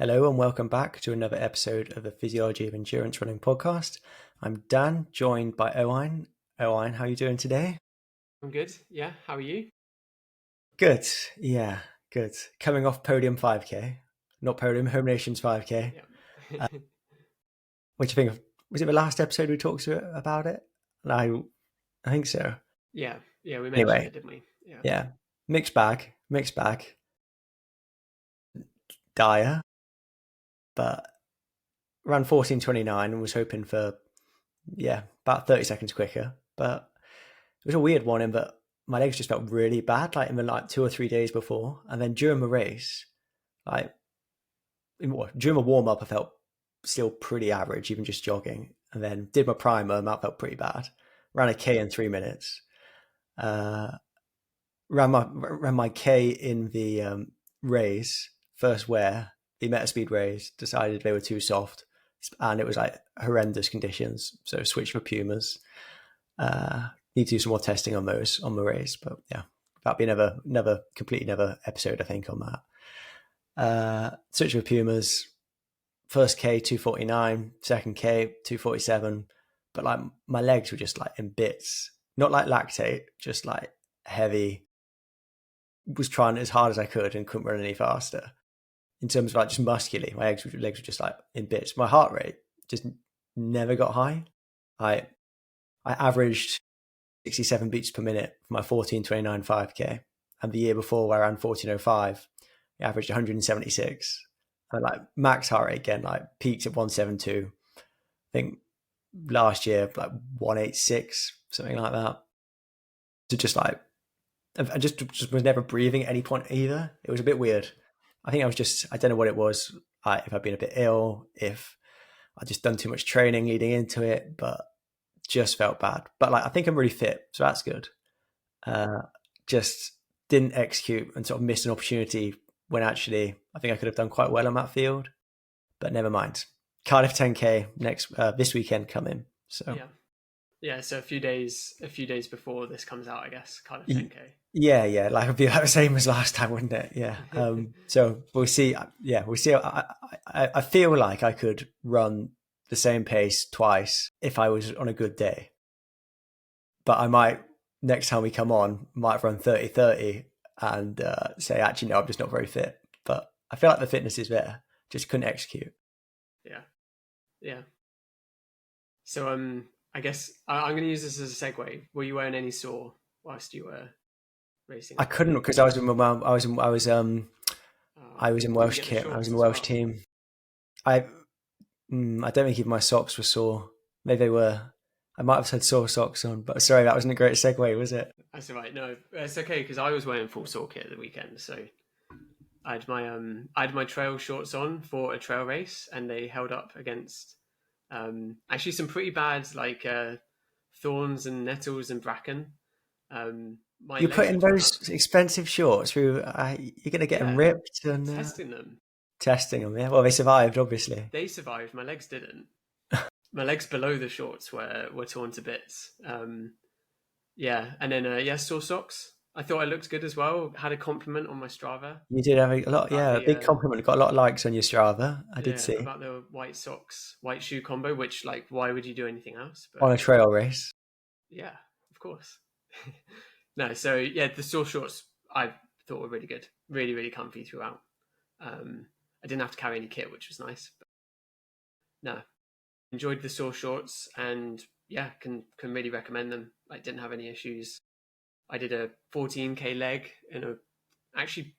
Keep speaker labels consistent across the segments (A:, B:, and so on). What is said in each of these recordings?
A: Hello and welcome back to another episode of the Physiology of Endurance Running podcast. I'm Dan, joined by Owain. Owain, how are you doing today?
B: I'm good. Yeah. How are you?
A: Good. Yeah, good. Coming off podium 5K, not podium, Home Nations 5K.
B: Yeah.
A: Uh, what do you think of? Was it the last episode we talked about it? I think so.
B: Yeah. Yeah. We mentioned
A: Anyway,
B: it, didn't we? Yeah.
A: yeah, mixed bag, dire, but ran 14:29 and was hoping for about 30 seconds quicker, but it was a weird one in that my legs just felt really bad, like in the 2 or 3 days before, and then during the race, like during the warm up, I felt still pretty average, even just jogging, and then did my primer, and that felt pretty bad. Ran a K in 3 minutes. Uh, ran my K in the race first wear, the Metaspeed race. Decided they were too soft, and it was like horrendous conditions. So switched for Pumas. Need to do some more testing on those on the race, but yeah, that'll be completely another episode, I think, on that. Switch for Pumas, first K 2:49, second K 2:47, but like my legs were just like in bits, not like lactate, just like heavy. Was trying as hard as I could and couldn't run any faster. In terms of like just muscularly, my legs were just like in bits. My heart rate just never got high. I I averaged 67 beats per minute for my 14:29 5K. And the year before, where I ran 14:05, I averaged 176. And like max heart rate again, like peaked at 172. I think last year, like 186, something like that. So just like, I just was never breathing at any point either. It was a bit weird. I think I don't know what it was. If I'd been a bit ill, if I just done too much training leading into it, but just felt bad. But like, I think I'm really fit, so that's good. Uh, just didn't execute and sort of missed an opportunity when actually I think I could have done quite well on that field. But never mind. Cardiff 10K this weekend coming. So
B: Yeah. Yeah. So a few days before this comes out, I guess, kind of 10K.
A: yeah, like it'd be like the same as last time, wouldn't it? Yeah. So we'll see. Yeah, we'll see. I feel like I could run the same pace twice if I was on a good day, but I might next time we come on might run 30:30 and say actually no, I'm just not very fit. But I feel like the fitness is there, just couldn't execute.
B: Yeah. Yeah. So I guess I'm going to use this as a segue. Were you wearing any sore whilst you were racing
A: I
B: up there?
A: couldn't because I was in my mum. I was in
B: Did you
A: Welsh
B: get the
A: kit. I was in
B: shorts
A: the
B: as
A: Welsh
B: well?
A: team. I I don't think even my socks were sore. Maybe they were. I might have had sore socks on, but sorry, that wasn't a great segue, was it?
B: That's all right. No, it's okay because I was wearing full sore kit at the weekend, so I had my trail shorts on for a trail race, and they held up against actually some pretty bad like thorns and nettles and bracken. My
A: You put
B: legs were
A: in
B: torn up.
A: those expensive shorts. You're going to get them
B: Yeah,
A: ripped and
B: testing them.
A: testing them. Yeah, well, they survived, obviously.
B: They survived. My legs didn't. My legs below the shorts were torn to bits. Yeah, and then yeah, sore socks. I thought I looked good as well. Had a compliment on my Strava
A: You did have a lot,
B: about
A: yeah, a
B: the
A: big compliment. Got a lot of likes on your Strava. I did
B: yeah
A: see
B: about the white socks, white shoe combo. Which like, why would you do anything else? But
A: on a trail race.
B: yeah, of course. No, so yeah, the sore shorts I thought were really good, really really comfy throughout. I didn't have to carry any kit, which was nice. But no, enjoyed the sore shorts, and yeah, can really recommend them. Like, didn't have any issues. I did a 14K leg in a actually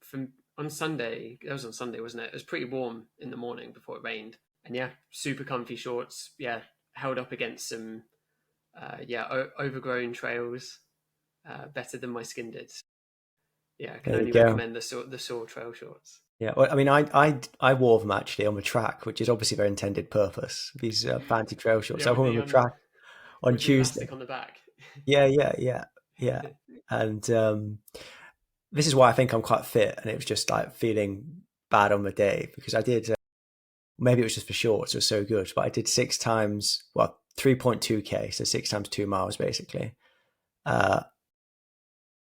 B: from on Sunday. That was on Sunday, wasn't it? It was pretty warm in the morning before it rained, and yeah, super comfy shorts. Yeah, held up against some overgrown trails, better than my skin did. Yeah, I can
A: There you
B: only
A: go.
B: recommend the sore trail shorts.
A: Yeah, well, I mean, I wore them actually on the track, which is obviously their intended purpose. These fancy trail shorts.
B: Yeah,
A: I
B: with
A: wore them
B: the
A: on the track on
B: with the
A: Tuesday.
B: elastic on the back.
A: Yeah. And this is why I think I'm quite fit. And it was just like feeling bad on the day because I did. Maybe it was just for shorts. It was so good, but I did 3.2K, so 6 times 2 miles basically, uh,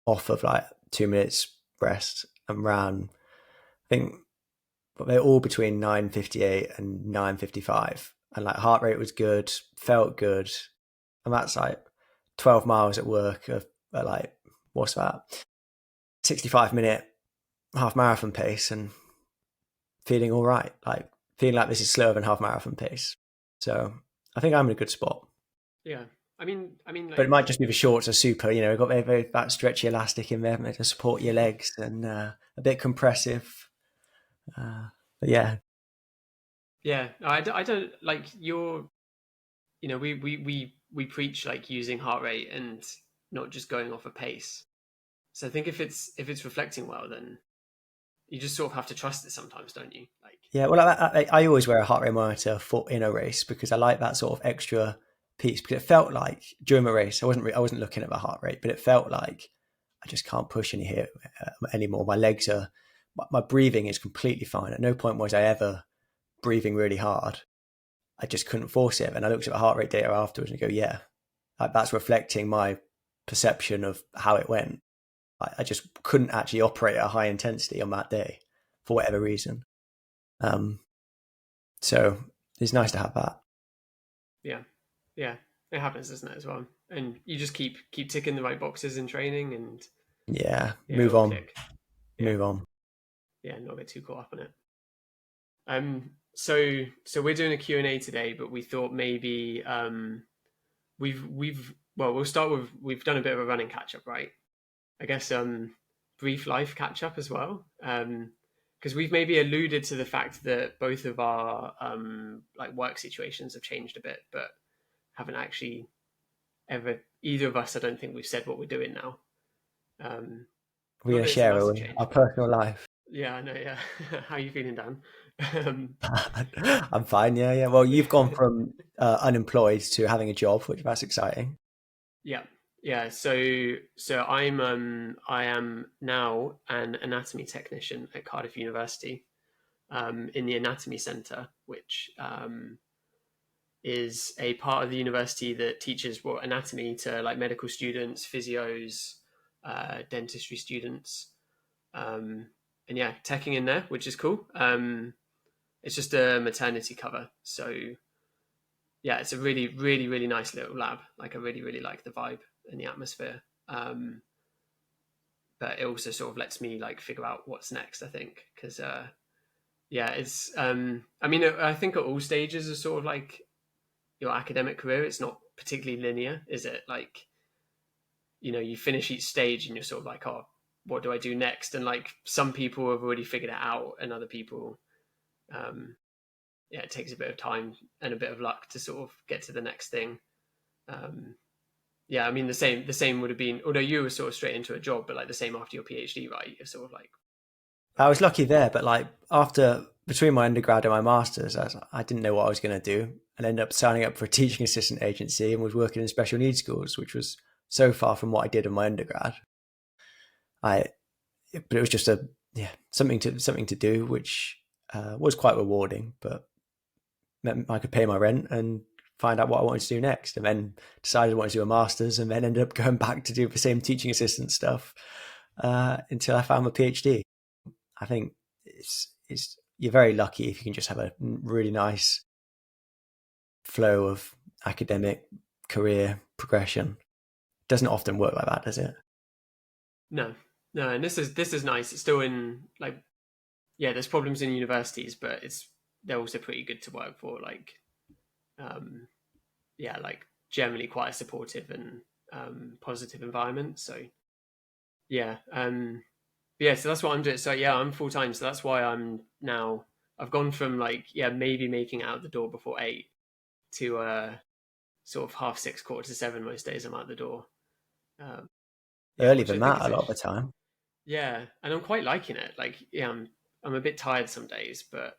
A: off of like 2 minutes rest and ran. I think but they're all between 9:58 and 9:55, and like heart rate was good, felt good, and that's like 12 miles at work at like, what's that, 65-minute half marathon pace, and feeling all right, like feeling like this is slower than half marathon pace. So I think I'm in a good spot.
B: Yeah.
A: But it
B: Like,
A: might just be the shorts are super, got that stretchy elastic in there to support your legs, and a bit compressive. But yeah,
B: yeah, I don't like your, we preach like using heart rate and not just going off a pace. So I think if it's reflecting well, then you just sort of have to trust it sometimes, don't you? Like,
A: yeah. Well, I always wear a heart rate monitor in a race because I like that sort of extra piece. Because it felt like during the race, I wasn't looking at the heart rate, but it felt like I just can't push anymore. My legs are, my breathing is completely fine. At no point was I ever breathing really hard. I just couldn't force it. And I looked at the heart rate data afterwards and go, yeah, that's reflecting my perception of how it went. I just couldn't actually operate at a high intensity on that day for whatever reason. Um, so it's nice to have that.
B: yeah, yeah, it happens, doesn't it, as well? And you just keep ticking the right boxes in training, and
A: Yeah,
B: yeah, it'll click. Yeah,
A: move on.
B: yeah, not get too caught up on it. So we're doing a Q&A today, but we thought maybe we'll start with, we've done a bit of a running catch up, right? I guess brief life catch up as well. Because we've maybe alluded to the fact that both of our like work situations have changed a bit, but haven't actually ever, either of us, I don't think we've said what we're doing now. Um,
A: We're
B: Not
A: going to
B: that it's a
A: share, are
B: massive
A: we?
B: change,
A: Our
B: but
A: personal life.
B: yeah, I know. Yeah, how are you feeling, Dan? um,
A: I'm fine. Yeah, yeah. Well, you've gone from unemployed to having a job, which that's exciting.
B: yeah, yeah. So I am now an anatomy technician at Cardiff University, in the anatomy centre, which is a part of the university that teaches anatomy to like medical students, physios, dentistry students, um, and yeah, teching in there, which is cool. It's just a maternity cover, so yeah, it's a really, really, really nice little lab. Like, I really, really like the vibe and the atmosphere. But it also sort of lets me like figure out what's next, I think, because yeah, it's I think at all stages of sort of like your academic career, it's not particularly linear, is it? Like, you finish each stage and you're sort of like, oh, what do I do next? And like some people have already figured it out, and other people, um, yeah, it takes a bit of time and a bit of luck to sort of get to the next thing. Um, yeah, I mean the same would have been, although you were sort of straight into a job, but like the same after your PhD, right? You're sort of like,
A: I was lucky there, but like after between my undergrad and my masters, I didn't know what I was going to do, and ended up signing up for a teaching assistant agency and was working in special needs schools, which was so far from what I did in my undergrad. I, but it was just something to do, which was quite rewarding, but meant I could pay my rent and find out what I wanted to do next, and then decided I wanted to do a master's, and then ended up going back to do the same teaching assistant stuff until I found my PhD. I think it's you're very lucky if you can just have a really nice flow of academic career progression. Doesn't often work like that, does it?
B: no, no. And this is nice. It's still in like, yeah, there's problems in universities, but they're also pretty good to work for. Like, um, yeah, like generally quite a supportive and positive environment. So yeah, yeah, so that's what I'm doing. So yeah, I'm full time. So that's why I've gone from like, yeah, maybe making it out the door before 8 to sort of 6:30, 6:45 most days I'm out the door. Um, yeah,
A: Earlier
B: which I
A: than
B: think
A: that,
B: is
A: a lot of the
B: actually,
A: time.
B: yeah, and I'm quite liking it. Like, yeah, I'm a bit tired some days, but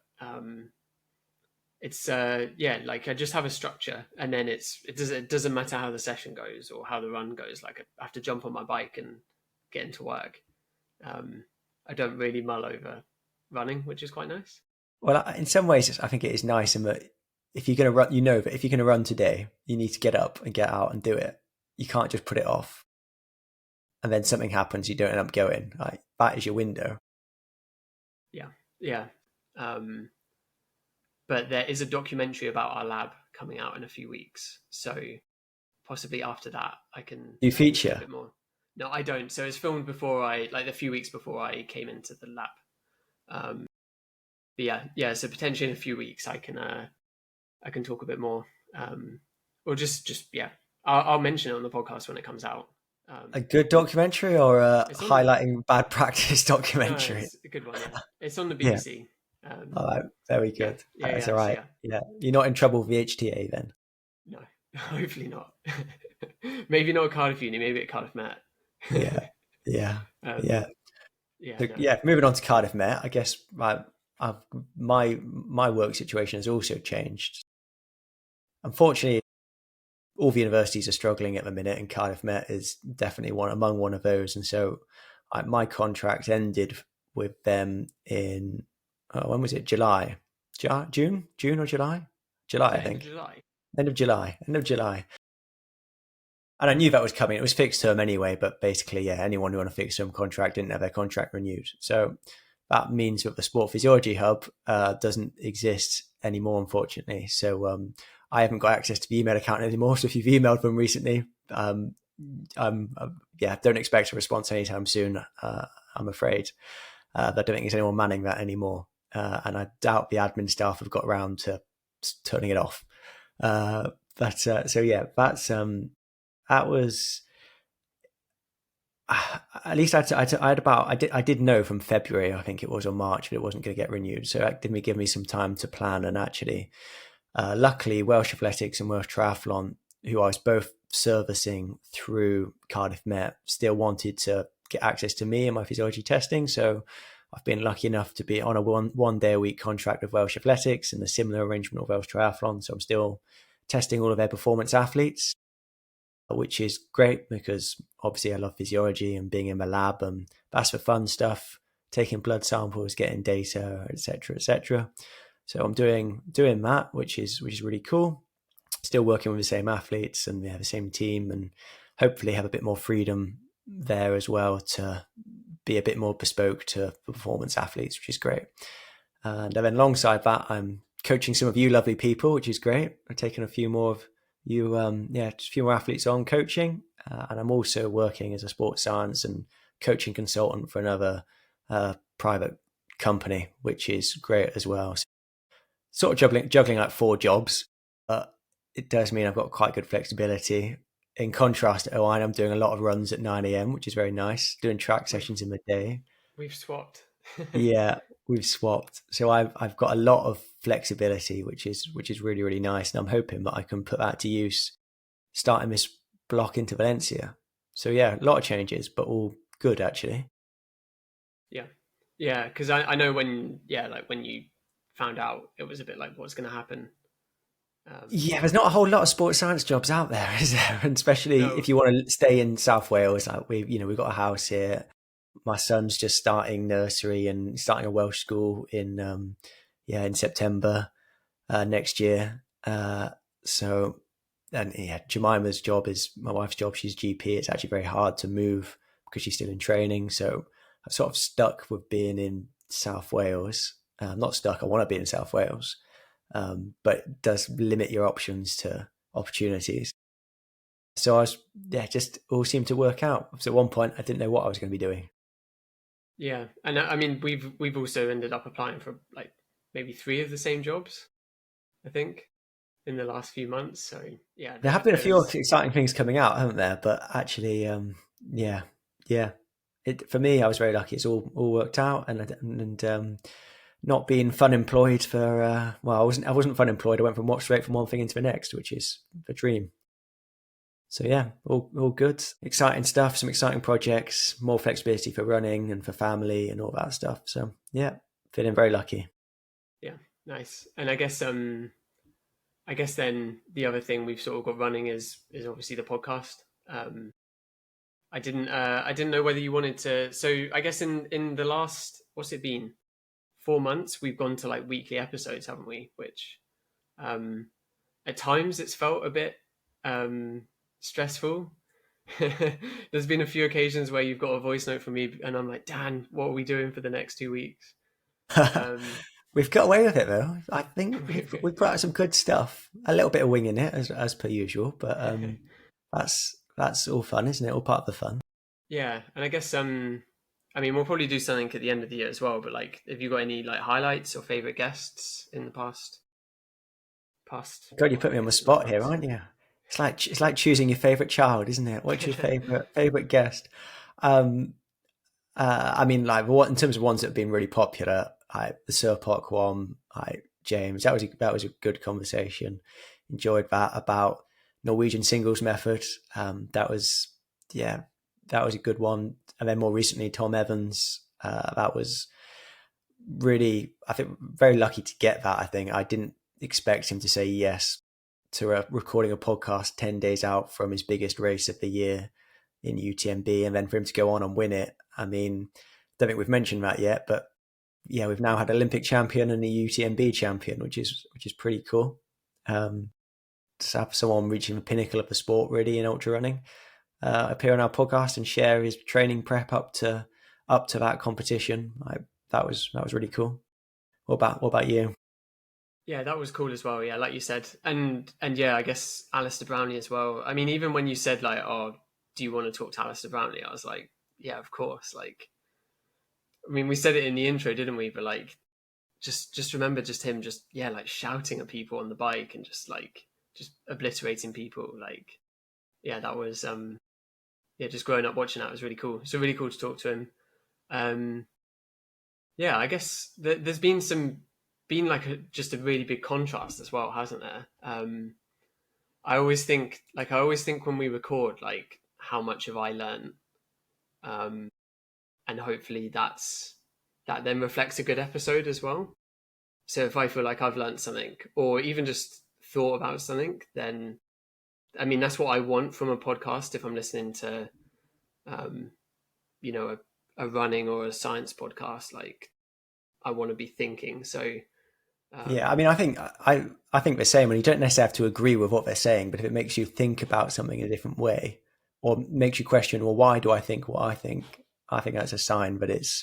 B: it's yeah, like I just have a structure, and then it doesn't matter how the session goes or how the run goes. Like, I have to jump on my bike and get into work. Um, I don't really mull over running, which is quite nice.
A: Well, in some ways, I think it is nice in that if you're going to run, that if you're going to run today, you need to get up and get out and do it. You can't just put it off, and then something happens, you don't end up going. Like, that is your window.
B: Yeah, yeah. But there is a documentary about our lab coming out in a few weeks, so possibly after that
A: You
B: I can talk a
A: feature
B: bit more. No, I don't. So it's filmed before I like a few weeks before I came into the lab. Um, but yeah. So potentially in a few weeks I can talk a bit more, or just yeah, I'll mention it on the podcast when it comes out.
A: a
B: Um,
A: good documentary or a
B: it's on
A: highlighting bad practice
B: no,
A: documentary?
B: it's a good one. Yeah, it's on the
A: Yeah.
B: BBC. Um,
A: All right. Very
B: yeah,
A: good. That's all
B: yeah. So
A: right.
B: yeah,
A: Yeah. You're not in trouble with the HTA then.
B: no, hopefully not. Maybe not at Cardiff Uni. Maybe at Cardiff Met.
A: Yeah. Yeah.
B: um,
A: Yeah.
B: yeah,
A: So,
B: no,
A: yeah. Moving on to Cardiff Met, I guess my work situation has also changed. Unfortunately, all the universities are struggling at the minute, and Cardiff Met is definitely one of those. And so, my contract ended with them in when was it? June or July? July,
B: was
A: I
B: it end of
A: think.
B: July?
A: End of July. End of July. And I knew that was coming. It was fixed term anyway, but basically, yeah, anyone who on a fixed term contract didn't have their contract renewed. So that means that the Sport Physiology Hub doesn't exist anymore, unfortunately. So I haven't got access to the email account anymore. So if you've emailed them recently, yeah, don't expect a response anytime soon. I'm afraid. I don't think there's anyone manning that anymore, and I doubt the admin staff have got around to turning it off. So yeah, that was at least I had about I did know from February, I think it was, or March, that it wasn't going to get renewed. So that did give me some time to plan. And actually, luckily, Welsh Athletics and Welsh Triathlon, who I was both servicing through Cardiff Met, still wanted to get access to me and my physiology testing. So I've been lucky enough to be on a one day a week contract with Welsh Athletics and a similar arrangement with Welsh Triathlon. So I'm still testing all of their performance athletes, which is great because obviously I love physiology and being in the lab, and that's the fun stuff, taking blood samples, getting data, etc., etc. So I'm doing that, which is really cool. Still working with the same athletes and we have the same team, and hopefully have a bit more freedom there as well to be a bit more bespoke to performance athletes, which is great. And then alongside that, I'm coaching some of you lovely people, which is great. I've taken a few more of you, just a few more athletes on coaching. And I'm also working as a sports science and coaching consultant for another private company, which is great as well. So sort of juggling like 4 jobs, but it does mean I've got quite good flexibility. In contrast to Owain, I'm doing a lot of runs at 9 a.m., which is very nice, doing track
B: We've
A: sessions in the day.
B: we've swapped.
A: Yeah, we've swapped. So I've got a lot of flexibility, which is really, really nice. And I'm hoping that I can put that to use starting this block into Valencia. So yeah, a lot of changes, but all good actually.
B: Yeah, yeah. Because I know when like when you found out, it was a bit like what's going to happen.
A: Yeah, there's not a whole lot of sports science jobs out there, is there? And especially
B: No,
A: if you want to stay in South Wales, like we've got a house here. My son's just starting nursery and starting a Welsh school in September next year. So and yeah, Jemima's job is my wife's job. She's GP. It's actually very hard to move because she's still in training. So I'm sort of stuck with being in South Wales. I'm not stuck. I want to be in South Wales, but it does limit your options to opportunities. So I was, yeah, just all seemed to work out. So at one point, I didn't know what I was going to be doing.
B: yeah, and I mean we've also ended up applying for like maybe 3 of the same jobs, I think, in the last few months. So yeah,
A: There have been a few
B: there's
A: exciting things coming out, haven't there? But actually, yeah, yeah. For me, I was very lucky. It's all worked out, and not being fun employed for well, I wasn't fun employed. I went straight from one thing into the next, which is the dream. So yeah, all good. Exciting stuff, some exciting projects, more flexibility for running and for family and all that stuff. So yeah, feeling very lucky.
B: yeah, nice. And I guess then the other thing we've sort of got running is obviously the podcast. Um, I didn't know whether you wanted to. So I guess in the last, what's it been, 4 months, we've gone to like weekly episodes, haven't we? Which um, at times it's felt a bit stressful. There's been a few occasions where you've got a voice note from me, and I'm like, Dan, what are we doing for the next 2 weeks? Um,
A: We've got away with it though. I think we put out some good stuff. A little bit of wing in it as per usual, but that's all fun, isn't it? All part of the fun.
B: Yeah, and I guess I mean we'll probably do something at the end of the year as well. But like, have you got any like highlights or favorite guests in the past?
A: God, you
B: Well,
A: put
B: I
A: me on the
B: guess 9
A: spot here,
B: months.
A: aren't you? It's like choosing your favorite child, isn't it? What's your favorite guest? Um, I mean, like what in terms of ones that have been really popular, the Sir Park one, James, that was a good conversation. Enjoyed that about Norwegian singles method. That was yeah, that was a good one. And then more recently, Tom Evans. That was really, I think, very lucky to get that. I think I didn't expect him to say yes to recording a podcast 10 days out from his biggest race of the year in UTMB, and then for him to go on and win it. I mean, don't think we've mentioned that yet, but yeah, we've now had Olympic champion and a UTMB champion, which is pretty cool. To have someone reaching the pinnacle of the sport really in ultra running appear on our podcast and share his training prep up to that competition. That was really cool. What about you?
B: Yeah, that was cool as well. Yeah, like you said, and yeah, I guess Alistair Brownlee as well. I mean, even when you said like, "Oh, do you want to talk to Alistair Brownlee?" I was like, "Yeah, of course." Like, I mean, we said it in the intro, didn't we? But like, just remember just him just yeah like shouting at people on the bike and just like just obliterating people. Like, yeah, that was yeah, just growing up watching that was really cool. So really cool to talk to him. Um, yeah, I guess there's been like just a really big contrast as well, hasn't there? I always think when we record, like how much have I learned, um, and hopefully that then reflects a good episode as well. So if I feel like I've learned something, or even just thought about something, then I mean that's what I want from a podcast. If I'm listening to, um, you know, a running or a science podcast, like I want to be thinking. So
A: Yeah,
B: um,
A: I mean, I think the same. And you don't necessarily have to agree with what they're saying, but if it makes you think about something in a different way, or makes you question, well, why do I think what I think? I think that's a sign. But if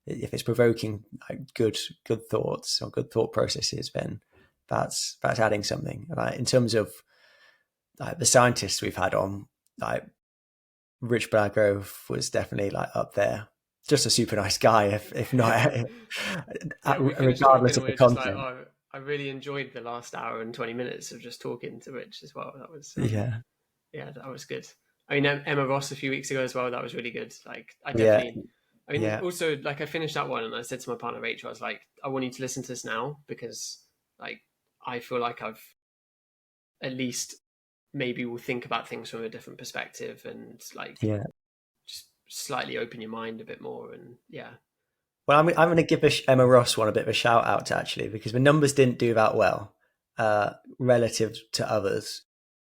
A: it's provoking like, good thoughts or good thought processes, then that's adding something. Like in terms of like the scientists we've had on, like Rich Blagrove was definitely like up there. Just a super nice guy, if not,
B: yeah, we finished talking
A: regardless
B: and
A: of
B: we
A: the
B: were just like,
A: content.
B: oh, I really enjoyed the last hour and 20 minutes of just talking to Rich as well. That was
A: Yeah,
B: yeah, that was good. I mean, Emma Ross a few weeks ago as well. That was really good. Like, I
A: yeah,
B: definitely. I mean,
A: yeah.
B: also like I finished that one and I said to my partner Rachel, I was like, I want you to listen to this now because like I feel like I've at least maybe will think about things from a different perspective and like
A: Yeah.
B: just slightly open your mind a bit more and yeah.
A: Well, I'm going to give Emma Ross one a bit of a shout out to actually because the numbers didn't do that well relative to others,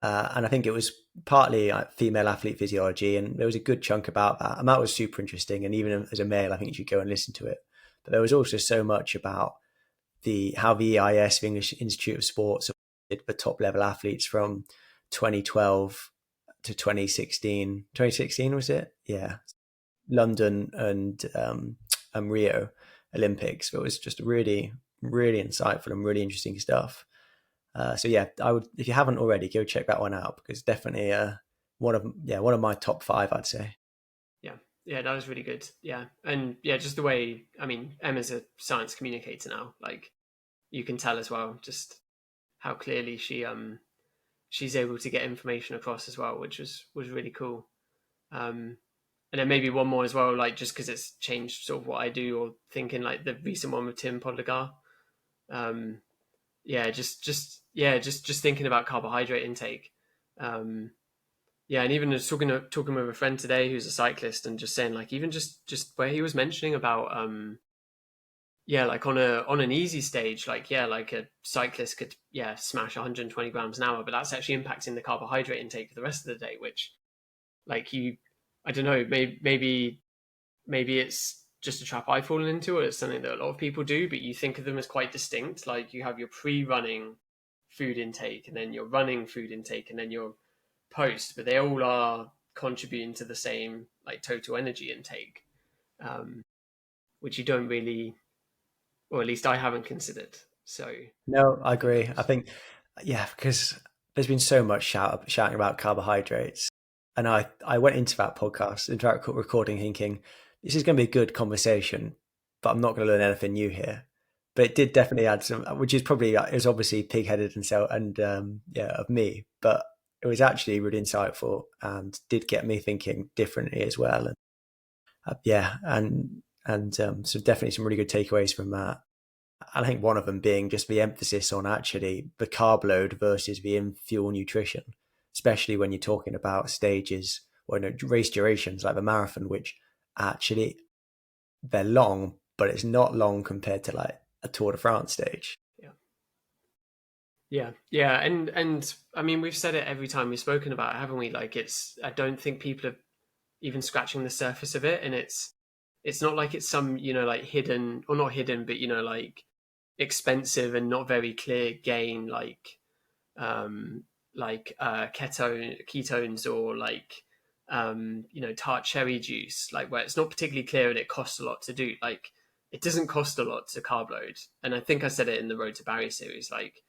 A: and I think it was partly female athlete physiology, and there was a good chunk about that, and that was super interesting. And even as a male, I think you should go and listen to it. But there was also so much about the how the EIS, the English Institute of Sports, did the top level athletes from 2012 to 2016. 2016 was it? Yeah, London and Rio Olympics. But it was just really, really insightful and really interesting stuff. So yeah, I would if you haven't already, go check that one out because definitely one of my top five, I'd say.
B: Yeah, yeah, that was really good. Yeah, and yeah, just the way I mean, Emma's a science communicator now. Like you can tell as well, just how clearly she's able to get information across as well, which was really cool. Um, and then maybe one more as well, like just because it's changed sort of what I do or thinking like the recent one with Tim Podlegar. Um, yeah, just thinking about carbohydrate intake. Um, yeah, and even just talking with a friend today who's a cyclist and just saying like even just where he was mentioning about yeah like on an easy stage like yeah like a cyclist could yeah smash 120 grams an hour but that's actually impacting the carbohydrate intake for the rest of the day which like you I don't know maybe it's just a trap I've fallen into or it's something that a lot of people do but you think of them as quite distinct like you have your pre-running food intake and then your running food intake and then your post but they all are contributing to the same like total energy intake um, which you don't really or at least I haven't considered. So
A: No, I
B: who
A: agree. I
B: knows?
A: think, yeah, because there's been so much shouting about carbohydrates, and I went into that podcast, into that recording, thinking this is going to be a good conversation, but I'm not going to learn anything new here. But it did definitely add some, which is probably it was obviously pig-headed and so and yeah of me, but it was actually really insightful and did get me thinking differently as well. And yeah, and so definitely some really good takeaways from that. I think one of them being just the emphasis on actually the carb load versus the in-fuel nutrition, especially when you're talking about stages or race durations like the marathon, which actually they're long, but it's not long compared to like a Tour de France stage.
B: Yeah. Yeah, and I mean, we've said it every time we've spoken about it, haven't we? Like, it's I don't think people are even scratching the surface of it, and it's not like it's some like hidden or not hidden, but like expensive and not very clear gain um ketones or tart cherry juice, like where it's not particularly clear and it costs a lot to do. Like, it doesn't cost a lot to carb load, and I think I said it in the Road to Barry series. Like,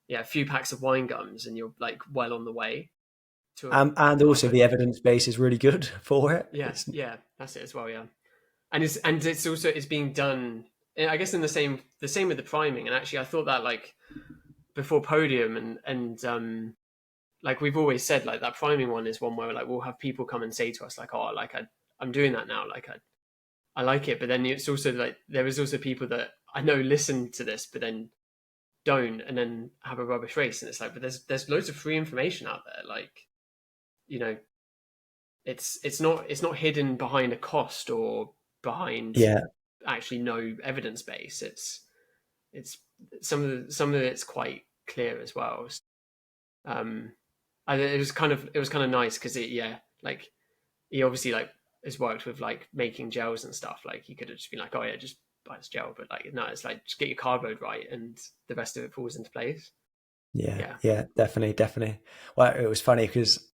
B: yeah, a few packs of wine gums and you're like well on the way to a
A: And
B: carb
A: also
B: load
A: the
B: range.
A: evidence base is really good for it.
B: Yeah,
A: It's
B: yeah, that's it as well. Yeah, and it's also it's being done. I guess in the same with the priming. And actually, I thought that like before podium and like we've always said, like that priming one is one where like we'll have people come and say to us like, oh, like I'm doing that now, like I like it. But then it's also like there is also people that I know listen to this, but then don't, and then have a rubbish race. And it's like, but there's loads of free information out there. Like, you know, it's not hidden behind a cost or behind
A: yeah,
B: actually no evidence base. It's some of it's quite clear as well. Um, and it was kind of nice because like he obviously like has worked with like making gels and stuff. Like he could have just been like, oh yeah, just buy this gel, but like no, it's like just get your carb load right and the rest of it falls into place.
A: yeah,
B: Yeah,
A: yeah, definitely, definitely. Well, it was funny because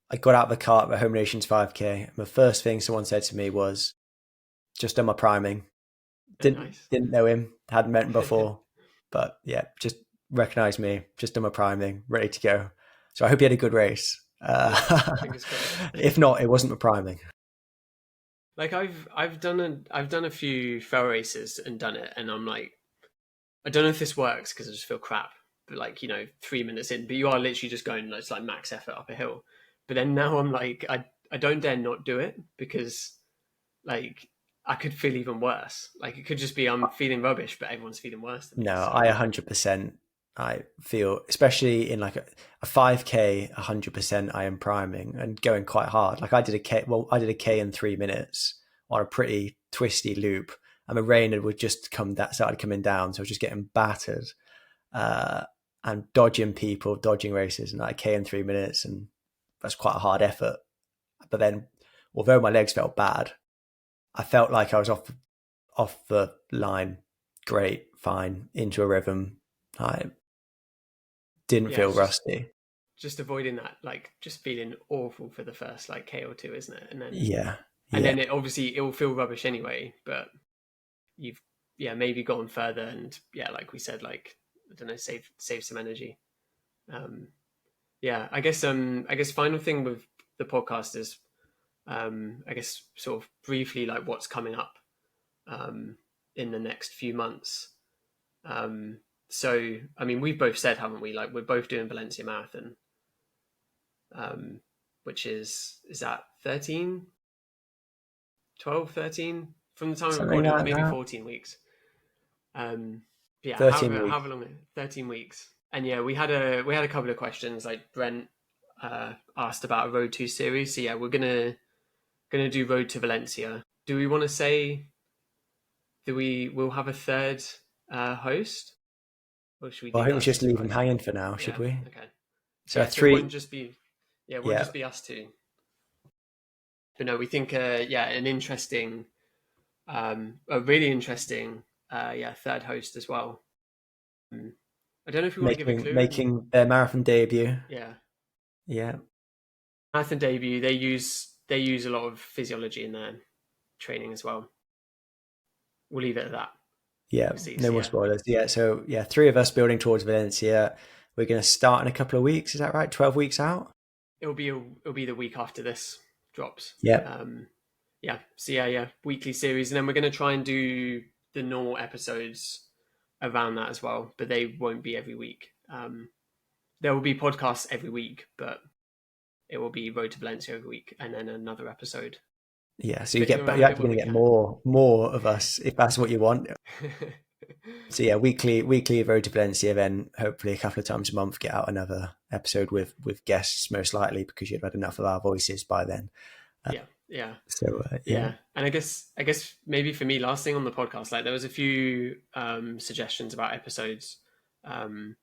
A: I got out of the car at the Home Nations 5K, and the first thing someone said to me was, "Just done my priming."
B: very
A: Didn't
B: nice.
A: didn't know him, hadn't met him before, but yeah, just recognised me, just done my priming, ready to go. So I hope you had a good race.
B: Yeah, fingers crossed.
A: If not, it wasn't the priming.
B: Like I've done a few fell races and done it, and I'm like, I don't know if this works because I just feel crap. But like 3 minutes in, but you are literally just going it's like max effort up a hill. But then now I'm like, I don't dare not do it because like I could feel even worse. Like it could just be I'm feeling rubbish, but everyone's feeling worse than me.
A: No,
B: So
A: I 100%. I feel, especially in like a 5K, 100% I am priming and going quite hard. Like I did a K, well, I did a K in 3 minutes on a pretty twisty loop, and the rain had just started coming down, so I was just getting battered uh, and dodging people, dodging races, and like a K in 3 minutes, and that's quite a hard effort. But then, although my legs felt bad, I felt like I was off the line, great, fine, into a rhythm. I didn't
B: yeah,
A: feel
B: it's just
A: rusty.
B: just avoiding that, like just feeling awful for the first like K or two, isn't it? And then
A: Yeah,
B: and
A: yeah,
B: then it will feel rubbish anyway. But you've maybe gone further and like we said, like I don't know, save some energy. Um, I guess final thing with the podcast is I guess sort of briefly like what's coming up um, in the next few months. Um, so I mean we've both said, haven't we? Like we're both doing Valencia Marathon, um, which is that 13, 12, 13 from the time of
A: something
B: recording,
A: like
B: maybe
A: that.
B: 14 weeks. Um, yeah,
A: 13 weeks.
B: however long, 13 weeks. And yeah, we had a couple of questions. Like Brent asked about a Road to series. So yeah, we're gonna do Road to Valencia. Do we want to say that we will have a third host, or should we
A: Well, I
B: leave
A: think we
B: that as
A: should
B: a
A: just leave them
B: surprise?
A: hanging for now, should
B: Yeah.
A: we?
B: Okay. So
A: So
B: yeah, so it won't
A: three,
B: just be it won't
A: yeah,
B: just be us two. But no, we think an interesting, a really interesting third host as well. Um, I don't know if we want to give a
A: making
B: clue.
A: making their marathon debut.
B: Yeah,
A: Yeah,
B: marathon debut. They use a lot of physiology in their training as well. We'll leave it at that.
A: Yeah,
B: We'll see.
A: no
B: So
A: more
B: yeah,
A: spoilers. Yeah, so yeah, three of us building towards Valencia. We're going to start in a couple of weeks. Is that right? 12 weeks out?
B: it'll be the week after this drops.
A: Yep.
B: Um, yeah. So yeah, weekly series, and then we're going to try and do the normal episodes around that as well, but they won't be every week. There will be podcasts every week, but it will be Road to Valencia every week, and then another episode
A: Yeah, so
B: fitting
A: you're
B: around it
A: actually
B: when
A: going
B: we
A: to get
B: can.
A: more of us if that's what you want. So yeah, weekly Road to Valencia, then hopefully a couple of times a month get out another episode with guests, most likely because you've had enough of our voices by then. Uh,
B: Yeah, yeah,
A: yeah,
B: yeah. And I guess maybe for me, last thing on the podcast, like there was a few suggestions about episodes. Um,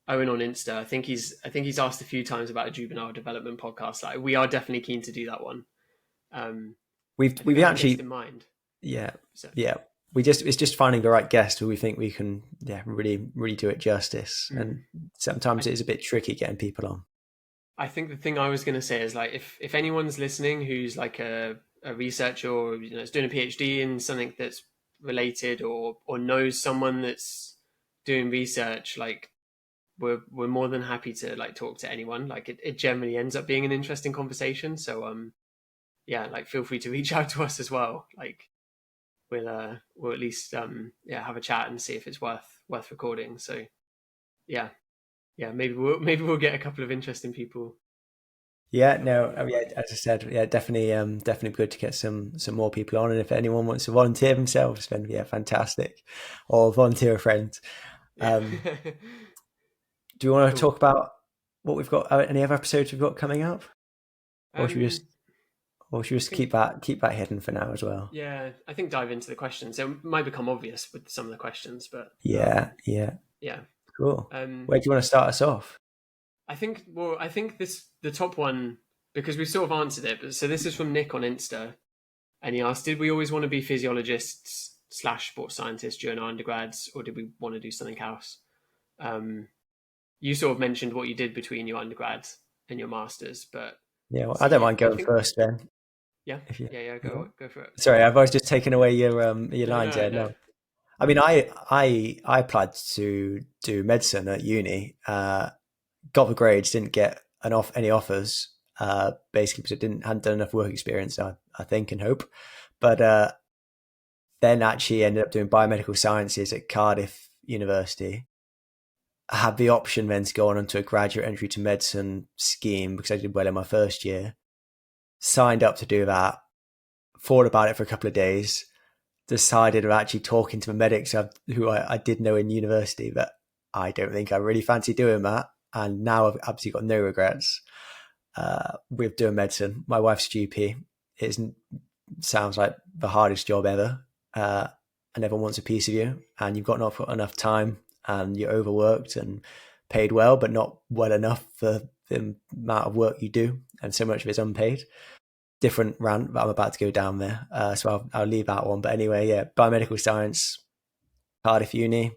B: Owen on Insta, I think he's asked a few times about a juvenile development podcast. Like we are definitely keen to do that one. Um, I think
A: we've
B: I have a guest
A: actually
B: in mind.
A: yeah
B: So
A: yeah it's just finding the right guest who we think we can really do it justice,
B: mm.
A: and sometimes
B: I
A: it is a bit tricky getting people on.
B: I think the thing I was going to say is like if anyone's listening who's like a researcher or is doing a PhD in something that's related or knows someone that's doing research, like we're more than happy to like talk to anyone. Like it generally ends up being an interesting conversation. So yeah, like feel free to reach out to us as well. Like we'll at least yeah have a chat and see if it's worth recording. So yeah, yeah, maybe we'll get a couple of interesting people
A: Yeah,
B: coming
A: no,
B: on as
A: yeah,
B: well.
A: as I said, yeah, definitely good to get some more people on, and if anyone wants to volunteer themselves, then yeah, fantastic, or volunteer a friend.
B: Yeah.
A: Um, do you want to
B: Cool.
A: talk about what we've got? Any other episodes we've got coming up, or should we
B: Um,
A: just or should we
B: I
A: just
B: think
A: keep that hidden for now as well?
B: yeah, I think dive into the questions. It might become obvious with some of the questions, but
A: Yeah,
B: yeah.
A: cool.
B: Um,
A: Where do you want to start us off?
B: I think this the top one because we sort of answered it. But so this is from Nick on Insta, and he asked, "Did we always want to be physiologists slash sports scientists during our undergrads, or did we want to do something else?" Um, you sort of mentioned what you did between your undergrads and your masters, but
A: Yeah, well, I don't
B: see,
A: mind
B: I
A: going
B: think
A: first then.
B: yeah,
A: If you,
B: yeah,
A: yeah.
B: go for it.
A: Sorry, I've always just taken away your
B: No,
A: lines
B: no,
A: there.
B: no.
A: No, I mean, I applied to do medicine at uni. Got the grades, didn't get any offers, basically because I hadn't done enough work experience, I think and hope. But then actually ended up doing biomedical sciences at Cardiff University. I had the option then to go on into a graduate entry to medicine scheme because I did well in my first year. Signed up to do that, thought about it for a couple of days, decided of actually talking to the medics who I did know in university that I don't think I really fancy doing that. And now I've absolutely got no regrets with doing medicine. My wife's GP. It sounds like the hardest job ever. And everyone wants a piece of you, and you've got not enough time, and you're overworked and paid well, but not well enough for the amount of work you do, and so much of it's unpaid. Different rant, but I'm about to go down there, so I'll leave that one. But anyway, yeah, biomedical science, Cardiff Uni.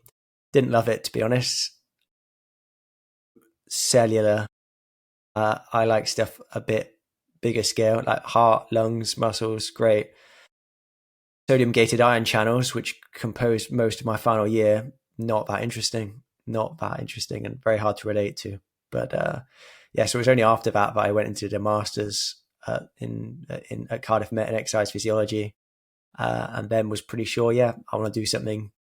A: Didn't love it, to be honest. Cellular. I like stuff a bit bigger scale, like heart, lungs, muscles. Great. Sodium gated ion channels, which composed most of my final year. Not that interesting. Not that interesting, and very hard to relate to. But yeah, so it was only after that I went into the masters in at Cardiff Met in exercise physiology, and then was pretty sure, yeah, I want to do something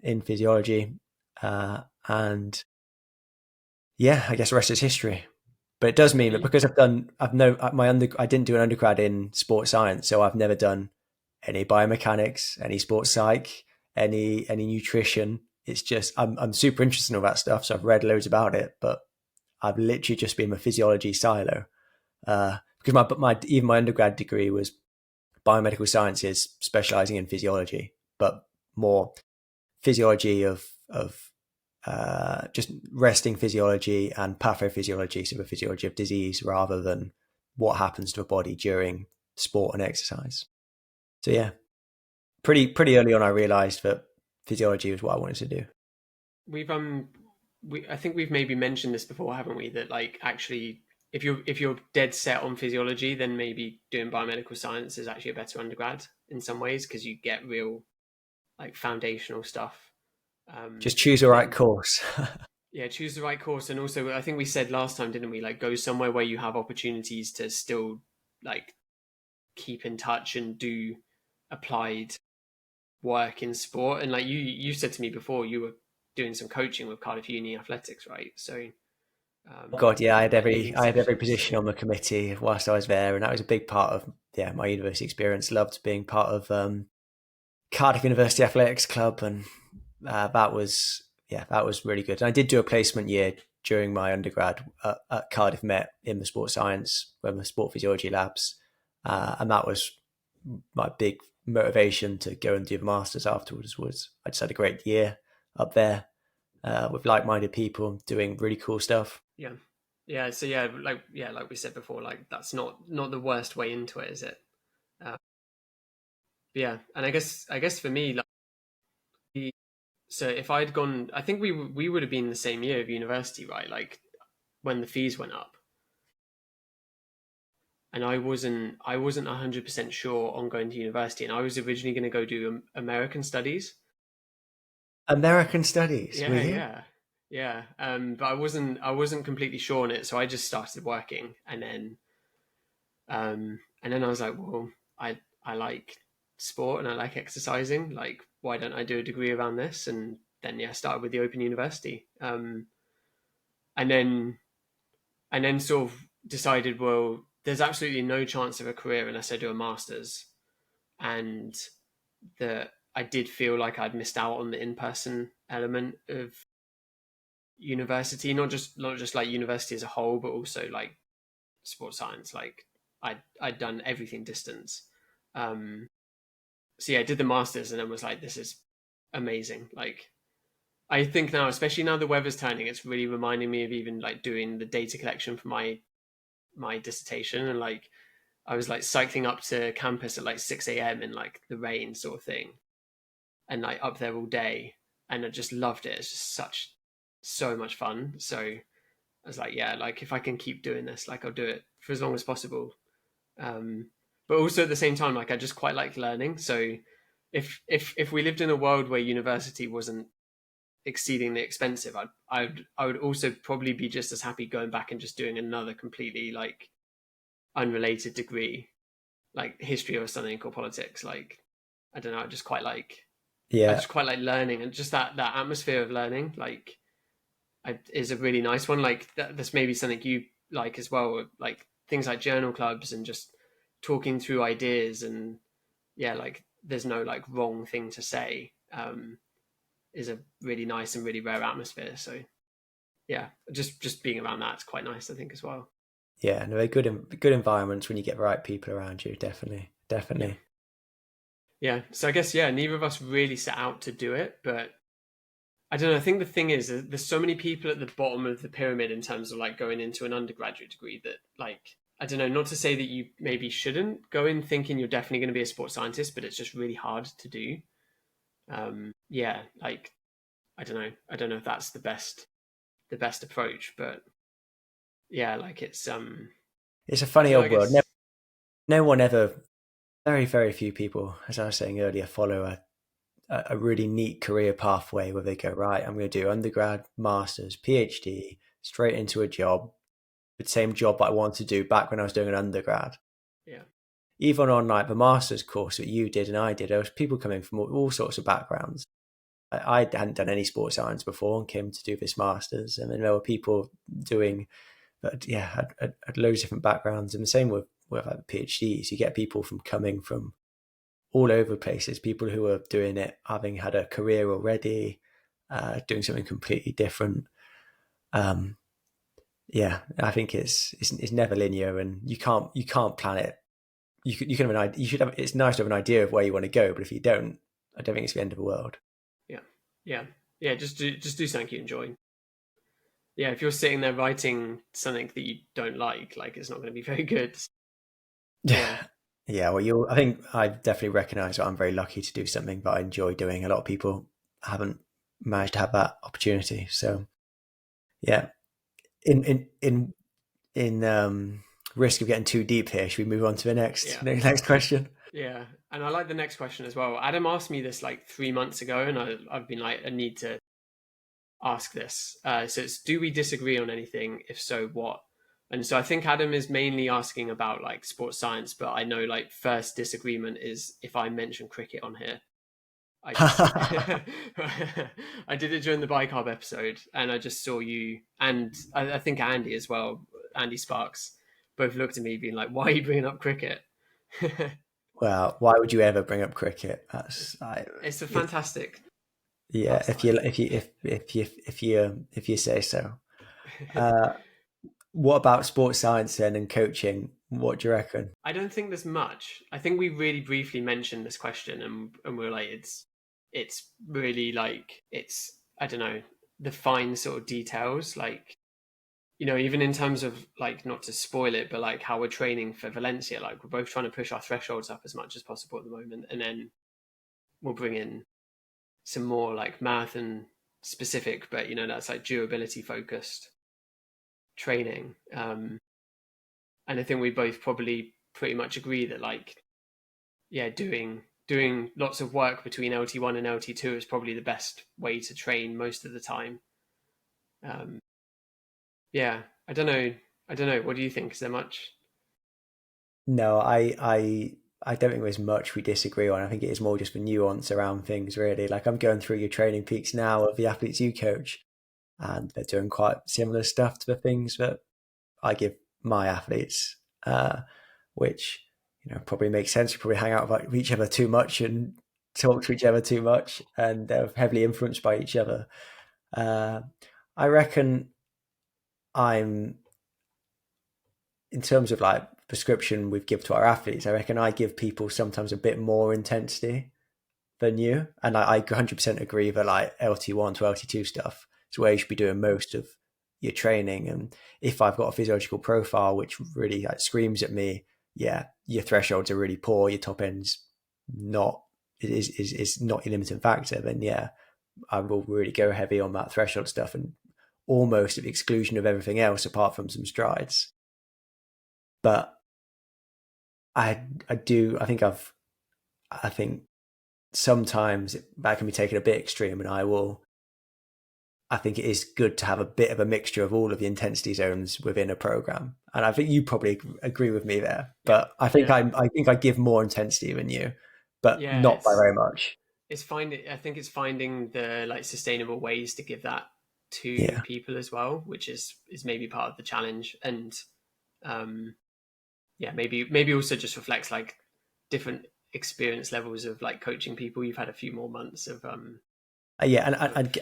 A: in physiology, and yeah, I guess the rest is history. But it does
B: Are
A: mean that
B: you,
A: because I didn't do an undergrad in sports science, so I've never done any biomechanics, any sports psych, any nutrition. It's just I'm super interested in all that stuff, so I've read loads about it, but I've literally just been a physiology silo because my even my undergrad degree was biomedical sciences, specializing in physiology, but more physiology of just resting physiology and pathophysiology, so the physiology of disease, rather than what happens to a body during sport and exercise. So yeah, pretty early on, I realised that physiology was what I wanted to do.
B: we've we I think we've maybe mentioned this before, haven't we? That like actually, if you're dead set on physiology, then maybe doing biomedical science is actually a better undergrad in some ways because you get real like foundational stuff.
A: Just choose the
B: And
A: right
B: then
A: course.
B: yeah, choose the right course, and also I think we said last time, didn't we? Like go somewhere where you have opportunities to still like keep in touch and do applied work in sport. And like you said to me before, you were doing some coaching with Cardiff Uni Athletics, right? So
A: God, yeah,
B: like leading
A: I had every
B: sessions. So
A: position on the committee whilst I was there, and that was a big part of my university experience. Loved being part of Cardiff University Athletics Club, and that was really good. And I did do a placement year during my undergrad at Cardiff Met in the sports science, the sport physiology labs, and that was my big motivation to go and do the masters afterwards. Was I just had a great year up there with like-minded people doing really cool stuff.
B: yeah, yeah. So like we said before, like that's not the worst way into it, is it? Uh, yeah, and I guess for me, like, so if I'd gone, I think we would have been the same year of university, right? Like when the fees went up, and I wasn't 100% sure on going to university, and I was originally going to go do American studies.
A: American studies, were
B: Yeah,
A: you?
B: yeah, yeah. But I wasn't completely sure on it, so I just started working, and then I was like, well, I like sport and I like exercising. Like, why don't I do a degree around this? And then yeah, I started with the Open University, and then sort of decided, well, there's absolutely no chance of a career unless I do a master's, and that I did feel like I'd missed out on the in-person element of university, not just like university as a whole, but also like sports science. Like I'd done everything distance. Um, so yeah, I did the masters and then was like, this is amazing. Like I think now, especially now the weather's turning, it's really reminding me of even like doing the data collection for my dissertation. And like I was like cycling up to campus at like 6 a.m. in like the rain sort of thing, and like up there all day, and I just loved it. It's just so much fun. So I was like, yeah, like if I can keep doing this, like I'll do it for as long as possible. Um, but also at the same time, like I just quite like learning. So if we lived in a world where university wasn't exceedingly expensive, I would also probably be just as happy going back and just doing another completely like unrelated degree, like history or something or politics. Like I don't know, I
A: Yeah,
B: just quite like learning, and just that atmosphere of learning like is a really nice one. Like that's maybe something you like as well, like things like journal clubs and just talking through ideas. And yeah, like there's no like wrong thing to say, is a really nice and really rare atmosphere. So yeah, just being around that's quite nice, I think, as well.
A: yeah, no, they're good environments when you get the right people around you. Definitely,
B: Yeah,
A: definitely.
B: yeah. So I guess yeah, neither of us really set out to do it, but I don't know. I think the thing is, there's so many people at the bottom of the pyramid in terms of like going into an undergraduate degree that like I don't know. Not to say that you maybe shouldn't go in thinking you're definitely going to be a sports scientist, but it's just really hard to do. Yeah, like I don't know. I don't know if that's the best approach, but yeah, like
A: It's a
B: I
A: funny
B: don't know. I
A: old world. No,
B: guess
A: no one ever, very few people, as I was saying earlier, follow a really neat career pathway where they go, right, I'm going to do undergrad, master's, PhD, straight into a job, the same job that I wanted to do back when I was doing an undergrad.
B: yeah,
A: Even on like the master's course that you did and I did, there was people coming from all sorts of backgrounds. I hadn't done any sports science before and came to do this master's. And then there were people doing, but yeah, had loads of different backgrounds. And the same with like PhDs. You get people from coming from all over places, people who are doing it, having had a career already, doing something completely different. Um, yeah, I think it's never linear, and you can't plan it. You can have an idea. You should have. It's nice to have an idea of where you want to go, but if you don't, I don't think it's the end of the world.
B: yeah, yeah, yeah. Just do something you enjoy. Yeah, if you're sitting there writing something that you don't like it's not going to be very good. Yeah,
A: Yeah, well, you. I think I definitely recognise that I'm very lucky to do something that I enjoy doing. A lot of people haven't managed to have that opportunity. So yeah, in risk of getting too deep here, should we move on to the next
B: yeah.
A: next question?
B: Yeah, and I like the next question as well. Adam asked me this like 3 months ago, and I've been like, I need to ask this. So it's, do we disagree on anything? If so, what? And so I think Adam is mainly asking about like sports science, but I know like first disagreement is if I mention cricket on here. I just I did it during the bicarb episode, and I just saw you and I think Andy as well, Andy Sparks, both looked at me being like, "Why are you bringing up cricket?"
A: Well, why would you ever bring up cricket?
B: it's, it's a fantastic
A: Yeah,
B: pastime.
A: if you say so. Uh, what about sports science then and coaching? What do you reckon?
B: I don't think there's much. I think we really briefly mentioned this question, and we're like, it's really like it's I don't know the fine sort of details, like even in terms of like not to spoil it, but like how we're training for Valencia, like we're both trying to push our thresholds up as much as possible at the moment, and then we'll bring in some more like marathon specific, but that's like durability focused training. And I think we both probably pretty much agree that like yeah, doing lots of work between LT1 and LT2 is probably the best way to train most of the time. Um, yeah, I don't know. I don't know. What do you think? Is there much?
A: No, I don't think there's much we disagree on. I think it is more just the nuance around things, really. Like I'm going through your training peaks now of the athletes you coach, and they're doing quite similar stuff to the things that I give my athletes, which probably makes sense. We probably hang out with each other too much and talk to each other too much, and they're heavily influenced by each other. Uh, I reckon I'm in terms of like prescription we give to our athletes. I reckon I give people sometimes a bit more intensity than you, and I 100% agree that like LT1 to LT2 stuff is where you should be doing most of your training. And if I've got a physiological profile which really like screams at me, yeah, your thresholds are really poor, your top end's not is not your limiting factor, then yeah, I will really go heavy on that threshold stuff and almost at the exclusion of everything else apart from some strides. But I think sometimes that can be taken a bit extreme, and I think it is good to have a bit of a mixture of all of the intensity zones within a program. And I think you probably agree with me there.
B: Yeah,
A: But I think
B: yeah,
A: I give more intensity than you, but
B: yeah.
A: not by very much.
B: It's finding. I think it's finding the like sustainable ways to give that to
A: Yeah.
B: people as well, which is maybe part of the challenge. And um, yeah, maybe also just reflects like different experience levels of like coaching people. You've had a few more months
A: Yeah,
B: of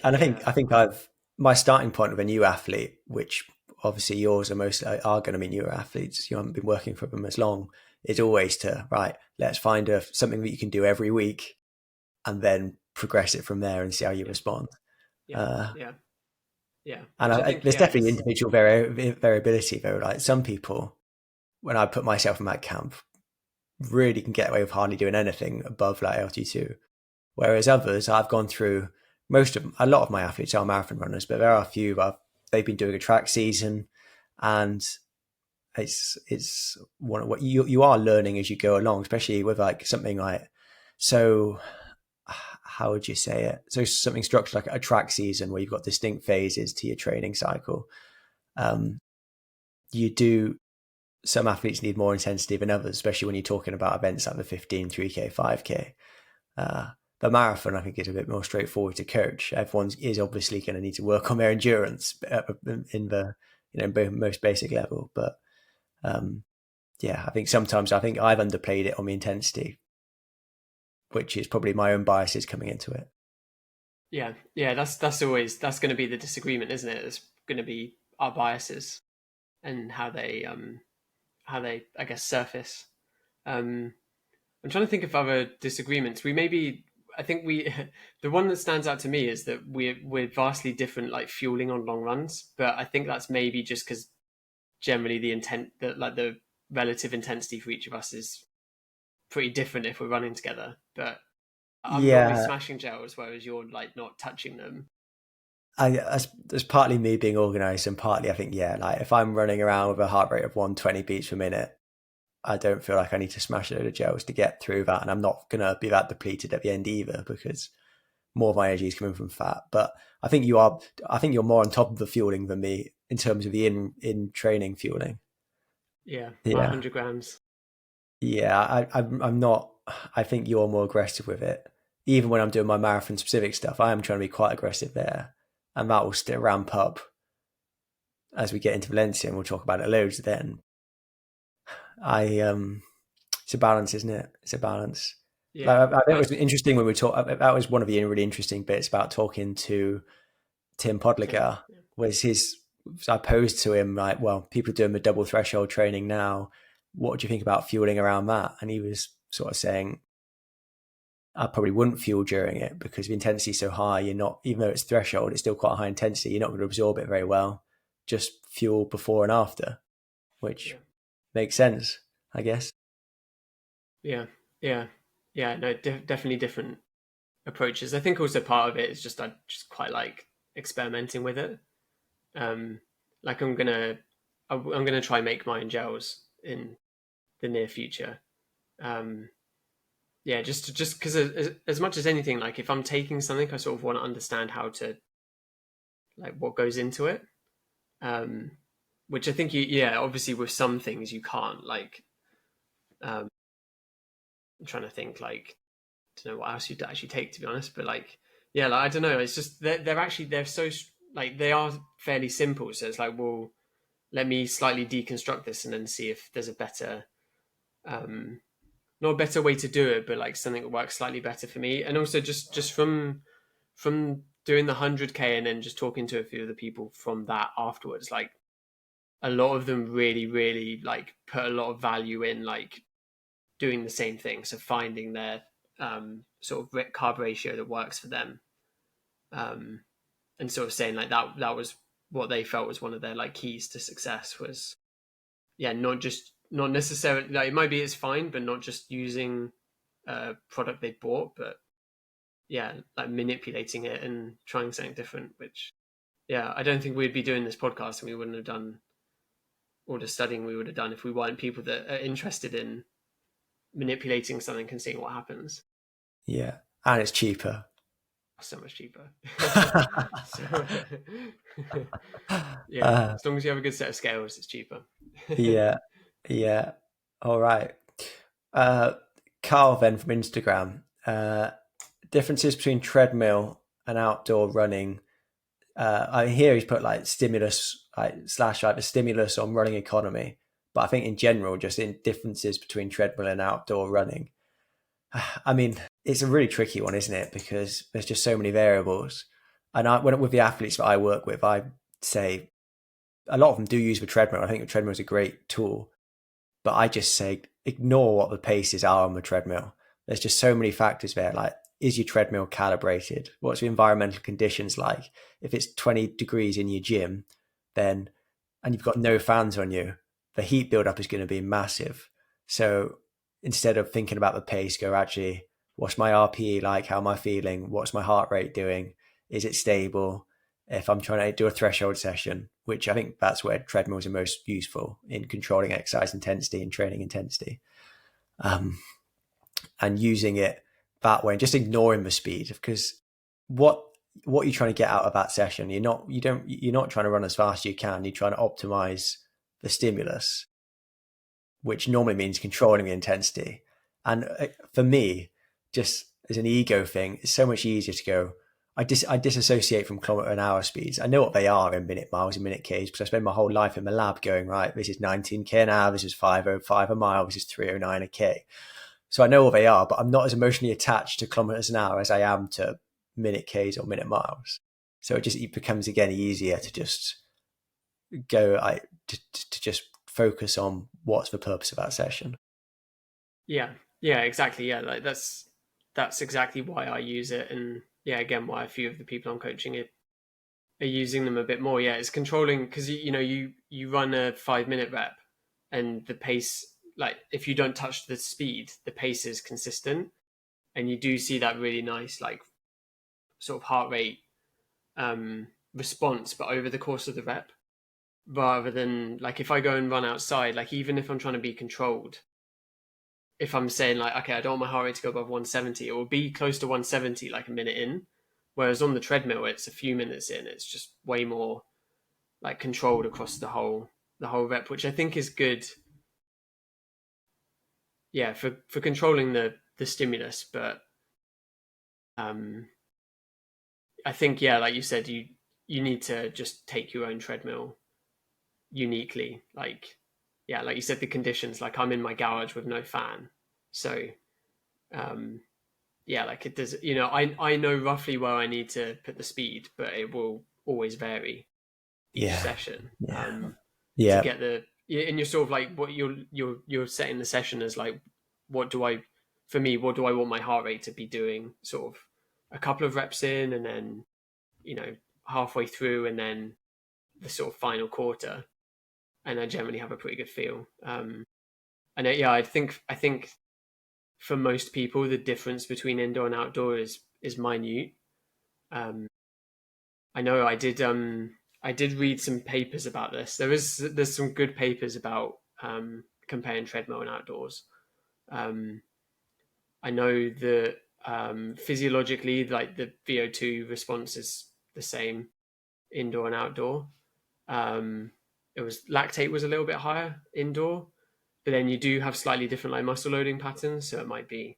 A: and
B: yeah,
A: I think I've my starting point with a new athlete, which obviously yours are going to be newer athletes. You haven't been working for them as long. Is always to right. Let's find something that you can do every week, and then progress it from there and see how you
B: yeah,
A: respond.
B: yeah,
A: Uh,
B: yeah, yeah.
A: and
B: Which I think
A: there's
B: yeah
A: definitely
B: is
A: individual variability though. Like some people, when I put myself in that camp, really can get away with hardly doing anything above like LT2. Whereas others, I've gone through a lot of my athletes are marathon runners, but there are a few that they've been doing a track season, and it's one of what you are learning as you go along, especially with like something like so. How would you say it? So something structured like a track season where you've got distinct phases to your training cycle. Um, you do some athletes need more intensity than others, especially when you're talking about events like the 15, 3K, 5K. Uh, the marathon, I think, is a bit more straightforward to coach. Everyone is obviously going to need to work on their endurance in the most basic level. But um, yeah, I think I've underplayed it on the intensity, which is probably my own biases coming into it.
B: yeah, yeah. That's always that's going to be the disagreement, isn't it? It's going to be our biases and how they I guess surface. Um, I'm trying to think of other disagreements. We maybe I think we the one that stands out to me is that we're vastly different like fueling on long runs, but I think that's maybe just because generally the intent that like the relative intensity for each of us is pretty different if we're running together. But I'm normally
A: Yeah,
B: smashing gels, whereas you're like not touching them.
A: there's partly me being organised, and partly I think like if I'm running around with a heart rate of 120 beats per minute, I don't feel like I need to smash a load of gels to get through that, and I'm not gonna be that depleted at the end either because more of my energy is coming from fat. But I think you are. I think you're more on top of the fueling than me in terms of the in training fueling.
B: Yeah, my
A: Yeah,
B: 100 grams.
A: yeah. I'm not. I think you're more aggressive with it. Even when I'm doing my marathon specific stuff, I am trying to be quite aggressive there, and that will still ramp up as we get into Valencia, and we'll talk about it loads then. I It's a balance, isn't it? It's a balance.
B: Yeah,
A: Like I think it
B: but
A: was interesting when we talked. That was one of the really interesting bits about talking to Tim
B: Tim,
A: Podliger.
B: yeah.
A: Was his? I posed to him like, "Well, people are doing the double threshold training now. What do you think about fueling around that?" And he was sort of saying, "I probably wouldn't fuel during it because the intensity is so high. You're not, even though it's threshold, it's still quite high intensity. You're not going to absorb it very well. Just fuel before and after, which
B: Yeah,
A: makes sense, I guess."
B: yeah, yeah, yeah. No, definitely different approaches. I think also part of it is just I just quite like experimenting with it. Um, like I'm gonna try make my own gels in the near future. Um, yeah, just because as much as anything, like if I'm taking something, I sort of want to understand how to like what goes into it. Um, which I think yeah, obviously with some things you can't like. Um, I'm trying to think like I don't know what else you'd actually take to be honest, but like yeah, like I don't know. It's just they're actually they're so like they are fairly simple. So it's like well, let me slightly deconstruct this and then see if there's a better um not a better way to do it, but like something that works slightly better for me. And also just from doing the 100K and then just talking to a few of the people from that afterwards, like a lot of them really like put a lot of value in like doing the same thing. So finding their sort of carb ratio that works for them, um, and sort of saying like that was what they felt was one of their like keys to success was yeah not necessarily like it might be it's fine, but not just using a product they bought, but yeah, like manipulating it and trying something different. Which yeah, I don't think we'd be doing this podcast and we wouldn't have done all the studying we would have done if we weren't people that are interested in manipulating something and seeing what happens.
A: Yeah, and it's cheaper.
B: So much cheaper. So yeah,
A: uh,
B: as long as you have a good set of scales, it's cheaper.
A: yeah, yeah. All right. Uh, Carl then from Instagram. Differences between treadmill and outdoor running. I hear he's put like stimulus like slash like the stimulus on running economy, but I think in general, just in differences between treadmill and outdoor running. I mean, it's a really tricky one, isn't it? Because there's just so many variables. And when with the athletes that I work with, I say a lot of them do use the treadmill. I think the treadmill is a great tool, but I just say ignore what the paces are on the treadmill. There's just so many factors there. Like, is your treadmill calibrated? What's the environmental conditions like? If it's 20 degrees in your gym, then and you've got no fans on you, the heat buildup is going to be massive. So instead of thinking about the pace, go actually, what's my RPE like? How am I feeling? What's my heart rate doing? Is it stable? If I'm trying to do a threshold session, which I think that's where treadmills are most useful in controlling exercise intensity and training intensity, um, and using it that way, and just ignoring the speed because what what you're trying to get out of that session, you're not trying to run as fast as you can. You're trying to optimize the stimulus, which normally means controlling the intensity. And for me, just as an ego thing, it's so much easier to go. I disassociate from kilometer an hour speeds. I know what they are in minute miles and minute k's because I spend my whole life in the lab going, right, this is 19k an hour, this is 505 a mile, this is 309 a k. So I know what they are, but I'm not as emotionally attached to kilometers an hour as I am to minute k's or minute miles. So it becomes again easier to just go to just focus on what's the purpose of that session.
B: Yeah, yeah, exactly. Yeah, like that's exactly why I use it, and yeah, again, why a few of the people I'm coaching are using them a bit more. Yeah, it's controlling because you know you run a 5 minute rep, and the pace like if you don't touch the speed, the pace is consistent, and you do see that really nice like sort of heart rate response, but over the course of the rep, rather than like if I go and run outside, like even if I'm trying to be controlled. if I'm saying like, okay, I don't want my heart rate to go above 170, it will be close to 170 like a minute in. Whereas on the treadmill, it's a few minutes in. It's just way more like controlled across the whole rep, which I think is good. Yeah, for controlling the stimulus, but um, I think yeah, like you said, you need to just take your own treadmill uniquely. Like yeah, like you said, the conditions. Like I'm in my garage with no fan, so um, yeah, like it does. I know roughly where I need to put the speed, but it will always vary each
A: Yeah,
B: session.
A: yeah,
B: To
A: yeah.
B: get and you're sort of like what you're setting the session as like, what do I, for me, what do I want my heart rate to be doing? Sort of a couple of reps in, and then you know halfway through, and then the sort of final quarter, and I generally have a pretty good feel. And yeah, I think for most people the difference between indoor and outdoor is minute. Um, I know I did read some papers about this. There's some good papers about comparing treadmill and outdoors. Um, I know that physiologically, like the VO2 response is the same indoor and outdoor. Um, it was lactate was a little bit higher indoor, but then you do have slightly different like muscle loading patterns, so it might be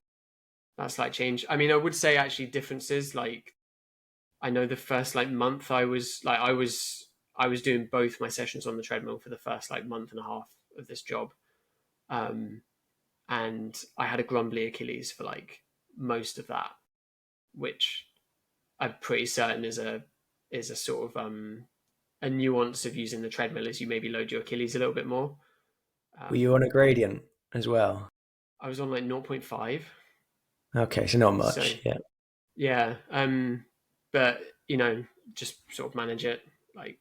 B: that slight change. I mean, I would say actually differences like I know the first like month I was doing both my sessions on the treadmill for the first like month and a half of this job. Um, and I had a grumbly Achilles for like most of that, which I'm pretty certain is a sort of a nuance of using the treadmill is you maybe load your Achilles a little bit more.
A: Were you on
B: Um,
A: a gradient as well?
B: I was on like zero point 0.5,
A: Okay, so not
B: so
A: much. Yeah,
B: yeah. But just sort of manage it. Like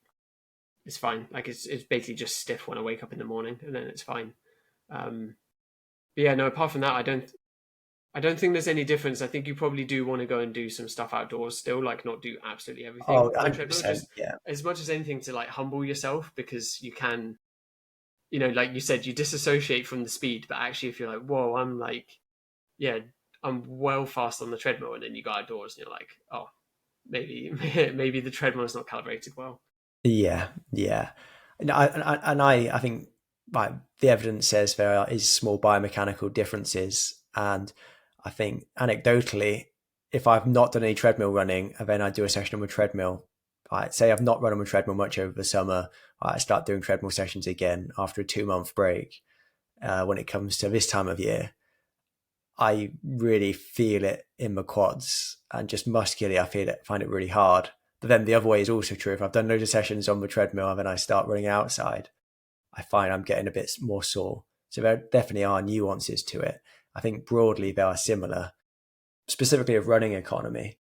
B: it's fine. Like it's basically just stiff when I wake up in the morning, and then it's fine. Um, but yeah, no. Apart from that, I don't think there's any difference. I think you probably do want to go and do some stuff outdoors still, like not do absolutely
A: oh,
B: everything on the treadmill.
A: 100%.
B: Just
A: Yeah,
B: as much as anything to like humble yourself because you can, like you said, you disassociate from the speed, but actually if you're like, whoa, I'm like, yeah, I'm well fast on the treadmill, and then you go outdoors and you're like, oh, maybe maybe the treadmill is not calibrated well.
A: yeah, yeah. And I think like the evidence says there is small biomechanical differences, and I think anecdotally, if I've not done any treadmill running and then I do a session on a treadmill, I say I've not run on a treadmill much over the summer, I start doing treadmill sessions again after a 2 month break. When it comes to this time of year, I really feel it in my quads and just muscularly, find it really hard. But then the other way is also true. If I've done loads of sessions on the treadmill and then I start running outside, I find I'm getting a bit more sore. So there definitely are nuances to it. I think broadly they are similar. Specifically of running economy,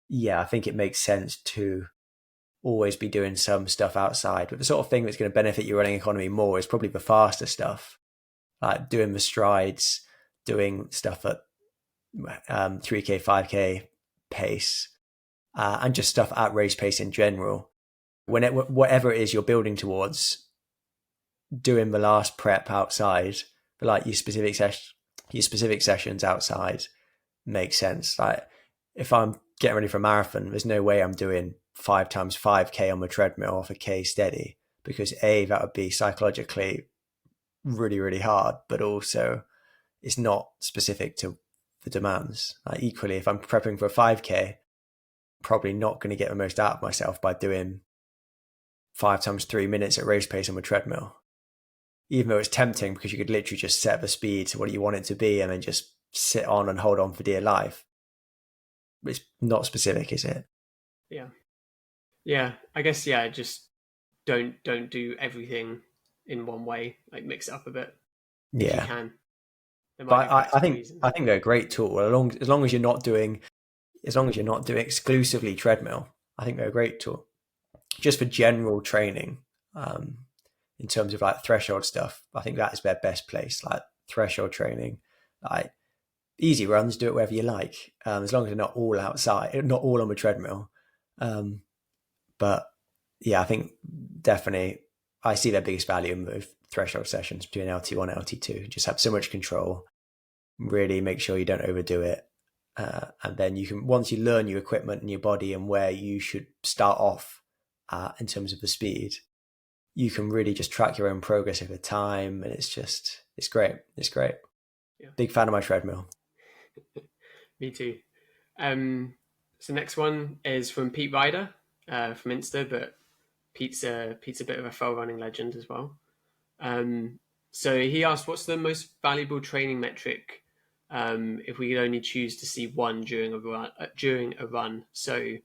A: yeah, I think it makes sense to always be doing some stuff outside. But the sort of thing that's going to benefit your running economy more is probably the faster stuff, like doing the strides, doing stuff at 3K, 5K pace, and just stuff at race pace in general. Whatever it is you're building towards, doing the last prep outside, but like your specific sessions outside makes sense. Like if I'm getting ready for a marathon, there's no way I'm doing 5 times 5K on the treadmill off a K steady because that would be psychologically really, really hard, but also it's not specific to the demands. Like equally, if I'm prepping for a 5K, probably not going to get the most out of myself by doing 5 times 3 minutes at race pace on a treadmill. Even though it's tempting because you could literally just set the speed to what you want it to be and then just sit on and hold on for dear life. It's not specific, is it?
B: Yeah, yeah. I guess yeah. Just don't do everything in one way. Like mix it up a bit if you
A: Yeah.
B: can. There might be
A: But I
B: practical
A: think
B: reasons.
A: I think they're a great tool. As long as you're not doing exclusively treadmill, I think they're a great tool. Just for general training, um, in terms of like threshold stuff, I think that is their best place. Like threshold training, like easy runs, do it wherever you like, as long as they're not all outside, not all on the treadmill. Um, but yeah, I think definitely I see their biggest value in both threshold sessions between LT1 and LT2. Just have so much control. Really make sure you don't overdo it. And then you can, once you learn your equipment and your body and where you should start off in terms of the speed, you can really just track your own progress over time. And it's great. It's great.
B: Yeah,
A: Big fan of my treadmill.
B: me too. So next one is from Pete Ryder from Insta, but Pete's a bit of a fell running legend as well. Um, so he asked, "What's the most valuable training metric if we could only choose to see one during a run?" So,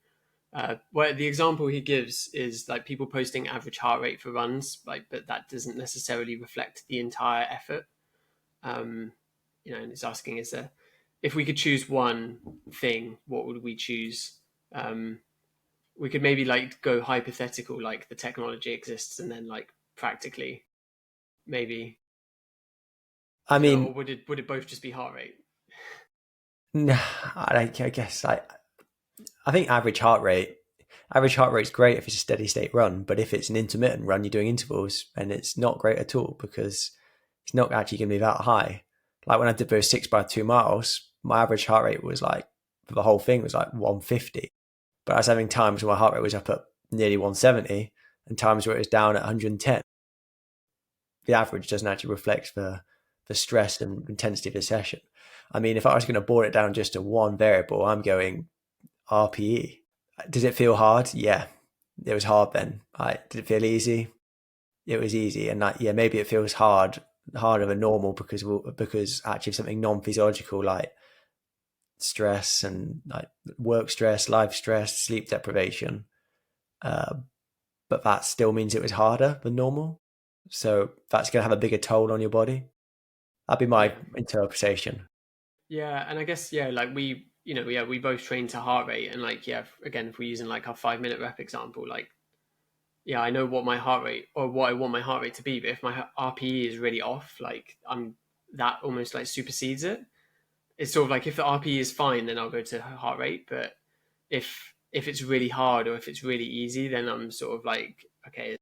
B: well, the example he gives is like people posting average heart rate for runs, like, but that doesn't necessarily reflect the entire effort. Um, and he's asking, is there, if we could choose one thing, what would we choose? We could maybe like go hypothetical, like the technology exists, and then like practically, maybe
A: I
B: or
A: mean,
B: would it both just be heart rate?
A: nah, I guess I think average heart rate's great if it's a steady state run, but if it's an intermittent run, you're doing intervals, and it's not great at all because it's not actually going to be that high. Like when I did those 6x2 miles, my average heart rate was like, for the whole thing was like 150. But I was having times where my heart rate was up at nearly 170 and times where it was down at 110. The average doesn't actually reflect the stress and intensity of the session. I mean, if I was going to boil it down just to one variable, I'm going RPE. Does it feel hard? Yeah, it was hard then. Did it feel easy? It was easy, and yeah, maybe it feels harder than normal because actually something non-physiological like stress and like work stress, life stress, sleep deprivation. Uh, but that still means it was harder than normal. So that's going to have a bigger toll on your body. That'd be my
B: Yeah,
A: interpretation.
B: yeah, and I guess yeah, like we both train to heart rate, and like yeah, again, if we're using like our 5 minute rep example, like yeah, I know what my heart rate or what I want my heart rate to be, but if my RPE is really off, like I'm that almost like supersedes it. It's sort of like if the RPE is fine, then I'll go to heart rate, but if it's really hard or if it's really easy, then I'm sort of like okay,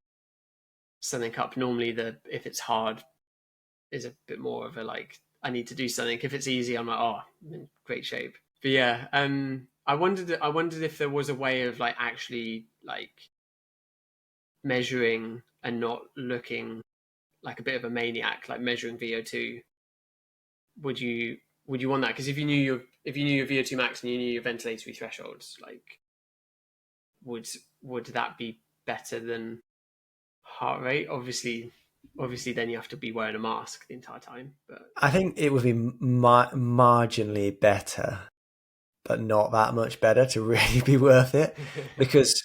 B: something up. Normally, the if it's hard is a bit more of a like I need to do something. If it's easy, I'm like oh, I'm in great shape. But yeah, I wondered if there was a way of like actually like measuring and not looking like a bit of a maniac, like measuring VO2. Would you would you want that? Because if you knew your VO2 max and you knew your ventilatory thresholds, like would would that be better than heart rate? Obviously, then you have to be wearing a mask the entire time. But
A: I think it would be marginally better, but not that much better to really be worth it, because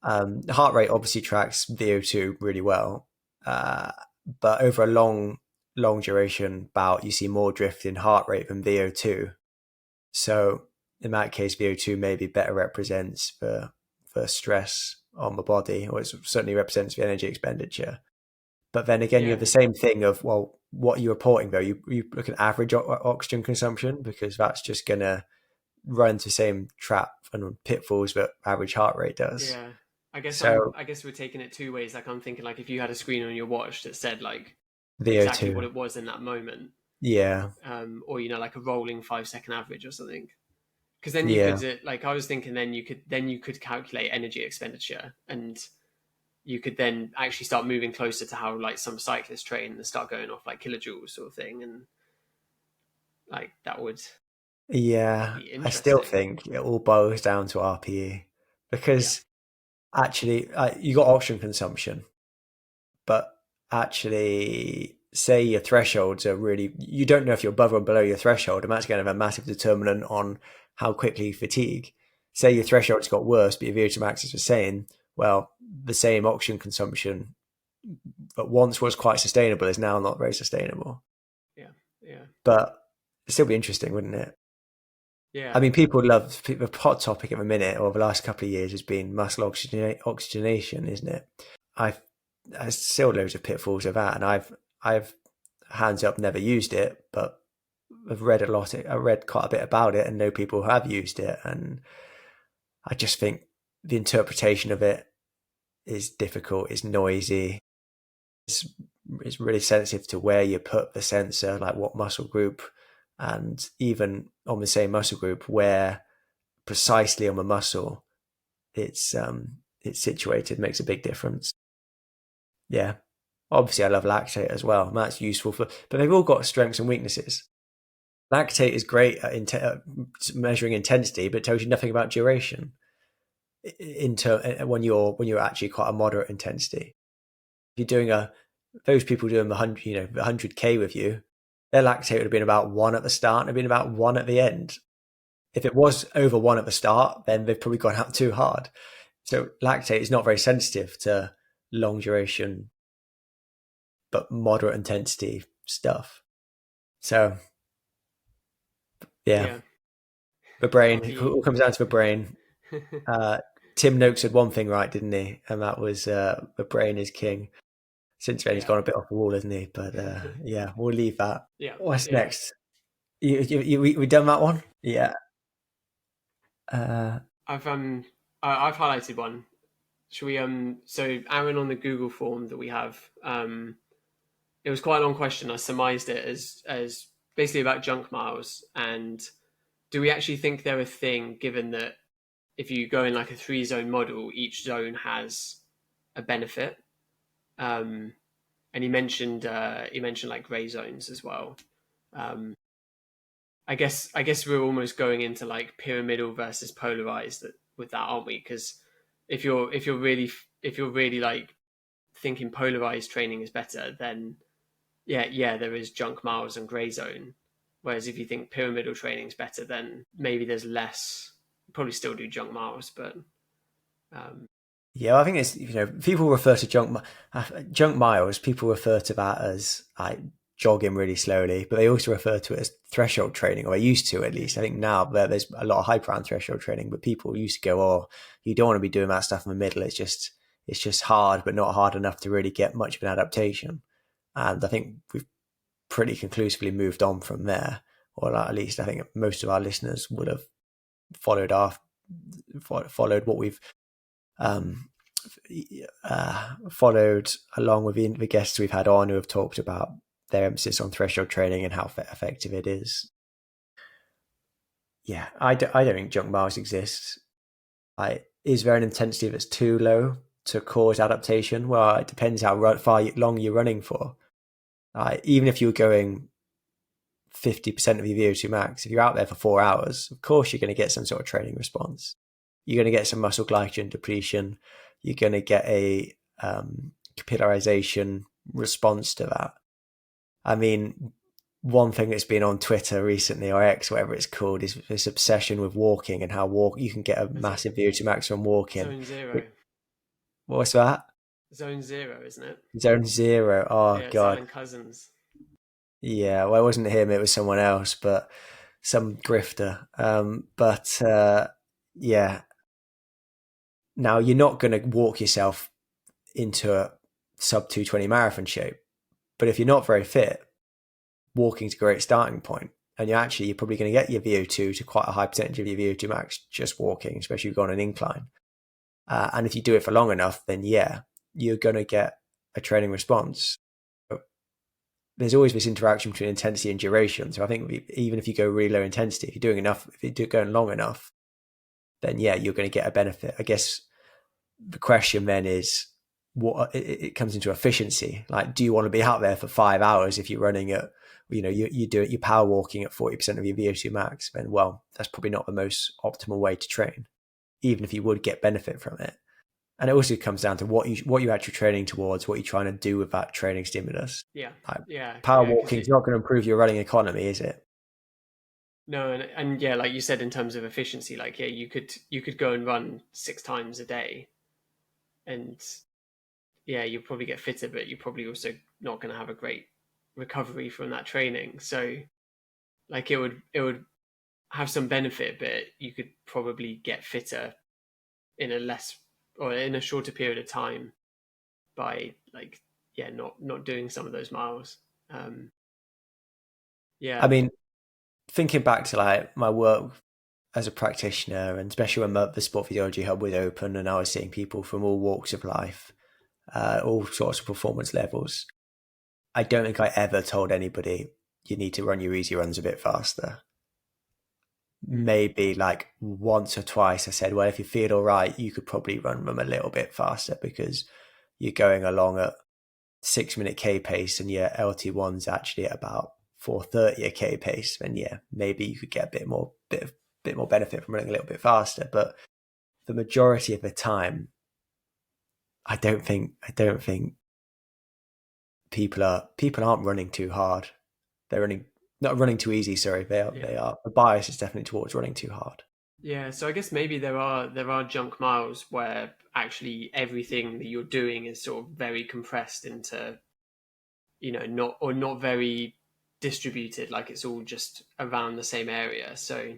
A: heart rate obviously tracks VO2 really well, uh, but over a long duration bout, you see more drift in heart rate than VO2. So in that case, VO2 maybe better represents the stress on the body, or it certainly represents the energy expenditure. But then again, you have
B: yeah,
A: the same thing of, well, what are you reporting though? You look at average oxygen consumption, because that's just going to run into the same trap and pitfalls that average heart rate does.
B: yeah. I guess I'm.
A: So
B: I guess we're taking it two ways. Like I'm thinking, like if you had a screen on your watch that said like exactly what
A: VO2,
B: it was in that moment,
A: yeah,
B: or like a rolling 5 second average or something. Because then you
A: yeah,
B: could like I was thinking then you could calculate energy expenditure and you could then actually start moving closer to how like some cyclists train and start going off like kilojoules sort of thing, and like that would
A: yeah.
B: be
A: I still
B: interesting.
A: think it all boils down to RPE,
B: Yeah,
A: because actually, you got oxygen consumption, but actually, say your thresholds are really, you don't know if you're above or below your threshold, and that's going to have a massive determinant on how quickly you fatigue. Say your thresholds got worse, but your VO2 max is the same. Well, the same oxygen consumption that once was quite sustainable is now not very sustainable.
B: yeah, yeah,
A: But it'd still be interesting, wouldn't it? I
B: yeah,
A: mean, people love the hot topic at the minute, or the last couple of years, has been muscle oxygenation, isn't it? I've There's still loads of pitfalls of that, and I've hands up never used it, but I've read a lot. I read quite a bit about it, and know people who have used it, and I just think the interpretation of it is difficult. It's noisy. It's, it's really sensitive to where you put the sensor, like what muscle group And even on the same muscle group, where precisely on the muscle it's situated makes a big difference. Yeah. Obviously, I love lactate as well. And that's useful for, but they've all got strengths and weaknesses. Lactate is great at measuring intensity, but it tells you nothing about duration. When you're actually quite a moderate intensity, if you're doing those people doing the 100k with you, their lactate would have been about 1 at the start and have been about 1 at the end. If it was over 1 at the start, then they've probably gone out too hard. So lactate is not very sensitive to long duration but moderate intensity stuff. So yeah,
B: Yeah,
A: the brain. It
B: can't
A: all comes down to the brain.
B: beat.
A: Tim Noakes had one thing right, didn't he? And that was the brain is king. Since then, he's
B: Yeah.
A: gone a bit off the wall, hasn't he? But yeah, we'll leave that.
B: Yeah.
A: What's
B: Yeah.
A: next? We done that one? Yeah. Uh,
B: I've I've highlighted one. Should we so Aaron, on the Google form that we have, it was quite a long question. I surmised it as basically about junk miles, and do we actually think they're a thing, given that if you go in like a 3 zone model, each zone has a benefit. And he mentioned like gray zones as well. Um, I guess we're almost going into like pyramidal versus polarized with that, aren't we? Because if you're really like thinking polarized training is better, then yeah, there is junk miles and gray zone. Whereas if you think pyramidal training is better, then maybe there's less. Probably still do junk miles, but um,
A: yeah, I think it's people refer to junk miles. People refer to that as like jogging really slowly, but they also refer to it as threshold training, or they used to at least. I think now there's a lot of hype around threshold training, but people used to go, "Oh, you don't want to be doing that stuff in the middle. It's just hard, but not hard enough to really get much of an adaptation." And I think we've pretty conclusively moved on from there, or at least I think most of our listeners would have followed our followed what we've um, followed along with the guests we've had on who have talked about their emphasis on threshold training and how effective it is. Yeah, I don't think junk miles exist. Is there an intensity that's too low to cause adaptation? Well, it depends how far long you're running for. Even if you're going 50% of your VO2 max, if you're out there for 4 hours, of course you're going to get some sort of training response. You're going to get some muscle glycogen depletion. You're going to get a capillarization response to that. I mean, one thing that's been on Twitter recently, or X, whatever it's called, is this obsession with walking and how you can get a
B: is it
A: massive VO2 max from walking.
B: zone zero?
A: What's that?
B: Zone zero, isn't it?
A: Zone zero. Oh
B: Yeah, it's
A: God.
B: Alan Cousins.
A: Yeah. Well, it wasn't him. It was someone else, but some grifter. But yeah. Now you're not going to walk yourself into a sub 220 marathon shape, but if you're not very fit, walking's a great starting point. And you're probably going to get your VO2 to quite a high percentage of your VO2 max just walking, especially if you go on an incline. And if you do it for long enough, then yeah, you're going to get a training response. There's always this interaction between intensity and duration. So I think even if you go really low intensity, if you're doing enough, if you're going long enough, then yeah, you're going to get a benefit. I guess the question then is, what it comes into efficiency. Like, do you want to be out there for 5 hours if you're running at, you're power walking at 40% of your VO2 max? Then well, that's probably not the most optimal way to train, even if you would get benefit from it. And it also comes down to what you're actually training towards, what you're trying to do with that training stimulus.
B: Yeah,
A: Like,
B: yeah,
A: power
B: yeah. Because
A: walking is not going to improve your running economy, is it?
B: no, and yeah, like you said, in terms of efficiency, like yeah, you could go and run 6 times a day, and yeah, you'll probably get fitter, but you're probably also not going to have a great recovery from that training. So like it would have some benefit, but you could probably get fitter in a less or in a shorter period of time by like yeah, not doing some of those miles. Um,
A: I
B: yeah,
A: mean, thinking back to like my work as a practitioner, and especially when the Sport Physiology Hub was open and I was seeing people from all walks of life, all sorts of performance levels, I don't think I ever told anybody you need to run your easy runs a bit faster.
B: Mm.
A: Maybe like once or twice I said, well, if you feel all right, you could probably run them a little bit faster because you're going along at 6 minute K pace and your LT1's actually at about 4:30 a K pace. And yeah, maybe you could get bit more benefit from running a little bit faster. But the majority of the time, I don't think people aren't running too hard. They're running not running too easy. Sorry,
B: Yeah.
A: they are. The bias is definitely towards running too hard.
B: Yeah, so I guess maybe there are junk miles where actually everything that you're doing is sort of very compressed into, not very distributed, like it's all just around the same area. So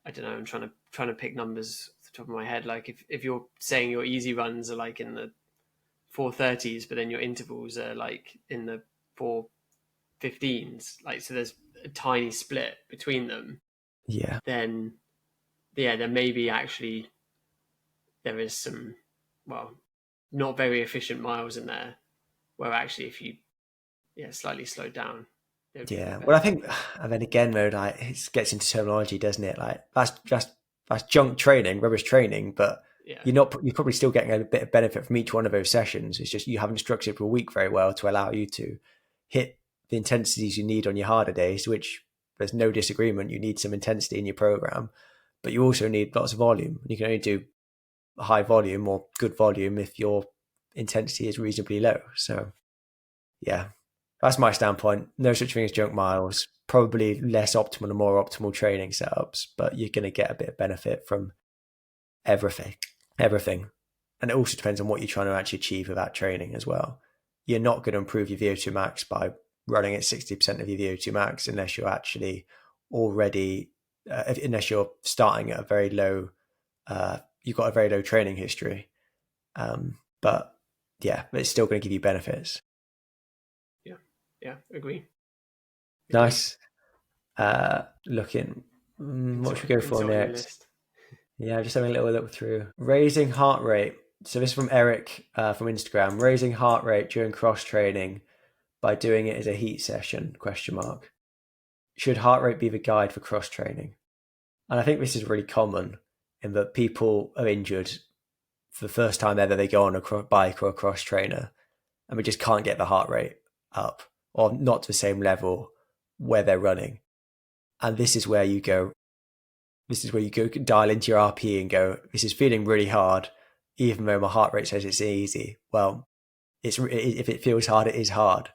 B: I don't know, I'm trying to pick numbers off the top of my head. Like if you're saying your easy runs are like in the 4:30s, but then your intervals are like in the 4:15s, like so there's a tiny split between them,
A: Yeah,
B: then yeah, there may be actually there is some, well, not very efficient miles in there where actually if you slightly slowed down, there would be a
A: yeah.
B: bit
A: Well,
B: better
A: I think,
B: benefit.
A: and then again, though, like it gets into terminology, doesn't it? Like that's junk training, rubbish training, but
B: Yeah,
A: you're probably still getting a bit of benefit from each one of those sessions. It's just you haven't structured your week very well to allow you to hit the intensities you need on your harder days, which there's no disagreement. You need some intensity in your program, but you also need lots of volume. You can only do high volume or good volume if your intensity is reasonably low. So yeah, that's my standpoint. No such thing as junk miles. Probably less optimal and more optimal training setups, but you're going to get a bit of benefit from everything. Everything. And it also depends on what you're trying to actually achieve with that training as well. You're not going to improve your VO2 max by running at 60% of your VO2 max unless you're actually already, unless you're starting at a very low, you've got a very low training history. But yeah, it's still going to give you benefits.
B: yeah, yeah. Agree.
A: Nice. Looking, what should we go for
B: Consulting the
A: next?
B: list.
A: Yeah, just having a little look through. Raising heart rate. So this is from Eric from Instagram. Raising heart rate during cross training by doing it as a heat session? Question mark. Should heart rate be the guide for cross training? And I think this is really common in that people are injured for the first time ever. They go on a bike or a cross trainer, and we just can't get the heart rate up or not to the same level where they're running. And this is where you go. This is where you go dial into your RP and go, this is feeling really hard, even though my heart rate says it's easy. Well, if it feels hard, it is hard.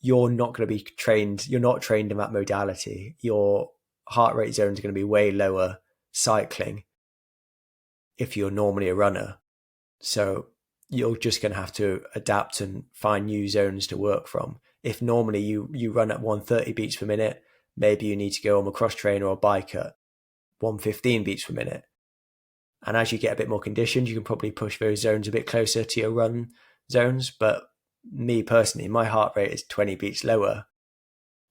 A: You're not going to be trained. You're not trained in that modality. Your heart rate zones are going to be way lower cycling if you're normally a runner. So you're just going to have to adapt and find new zones to work from. If normally you run at 130 beats per minute, maybe you need to go on a cross trainer or bike at 115 beats per minute. And as you get a bit more conditioned, you can probably push those zones a bit closer to your run zones. But me personally, my heart rate is 20 beats lower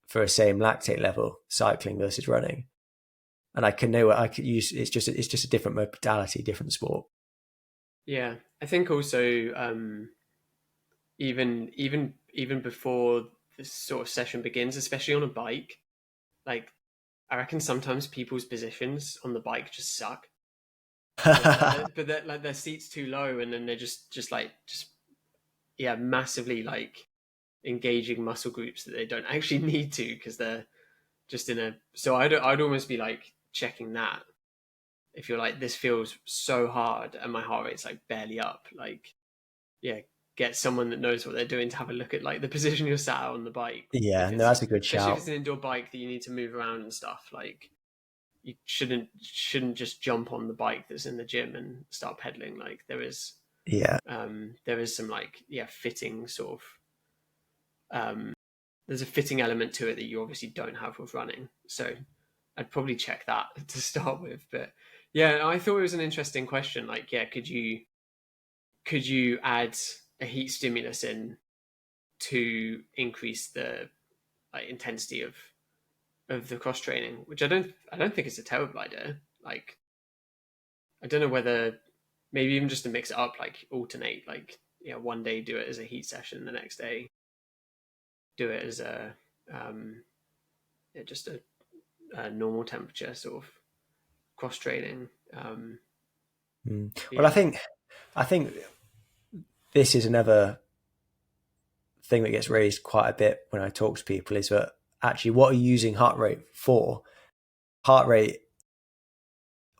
A: for a same lactate level, cycling versus running. And I can know what I could use. It's just a different modality, different sport.
B: Yeah, I think also even before this sort of session begins, especially on a bike, like I reckon sometimes people's positions on the bike just suck. But their seat's too low, and then they're just yeah, massively like engaging muscle groups that they don't actually need to because they're just in a. So I'd almost be like checking that if you're like this feels so hard and my heart rate's like barely up, like yeah, get someone that knows what they're doing to have a look at like the position you're sat on the bike.
A: Yeah,
B: If
A: no,
B: it's
A: that's a good
B: especially if
A: shout.
B: it's an indoor bike that you need to move around and stuff, like you shouldn't just jump on the bike that's in the gym and start pedaling. Like
A: Yeah,
B: there is some like yeah fitting sort of there's a fitting element to it that you obviously don't have with running. So I'd probably check that to start with. But yeah, I thought it was an interesting question. Like, yeah, could you add a heat stimulus in to increase the like intensity of the cross training? Which I don't think it's a terrible idea. Like, I don't know whether maybe even just to mix it up, like alternate, like yeah, one day do it as a heat session, the next day do it as a um, yeah, just a normal temperature sort of cross training.
A: Well,
B: Yeah,
A: I think this is another thing that gets raised quite a bit when I talk to people is that actually, what are you using heart rate for? Heart rate,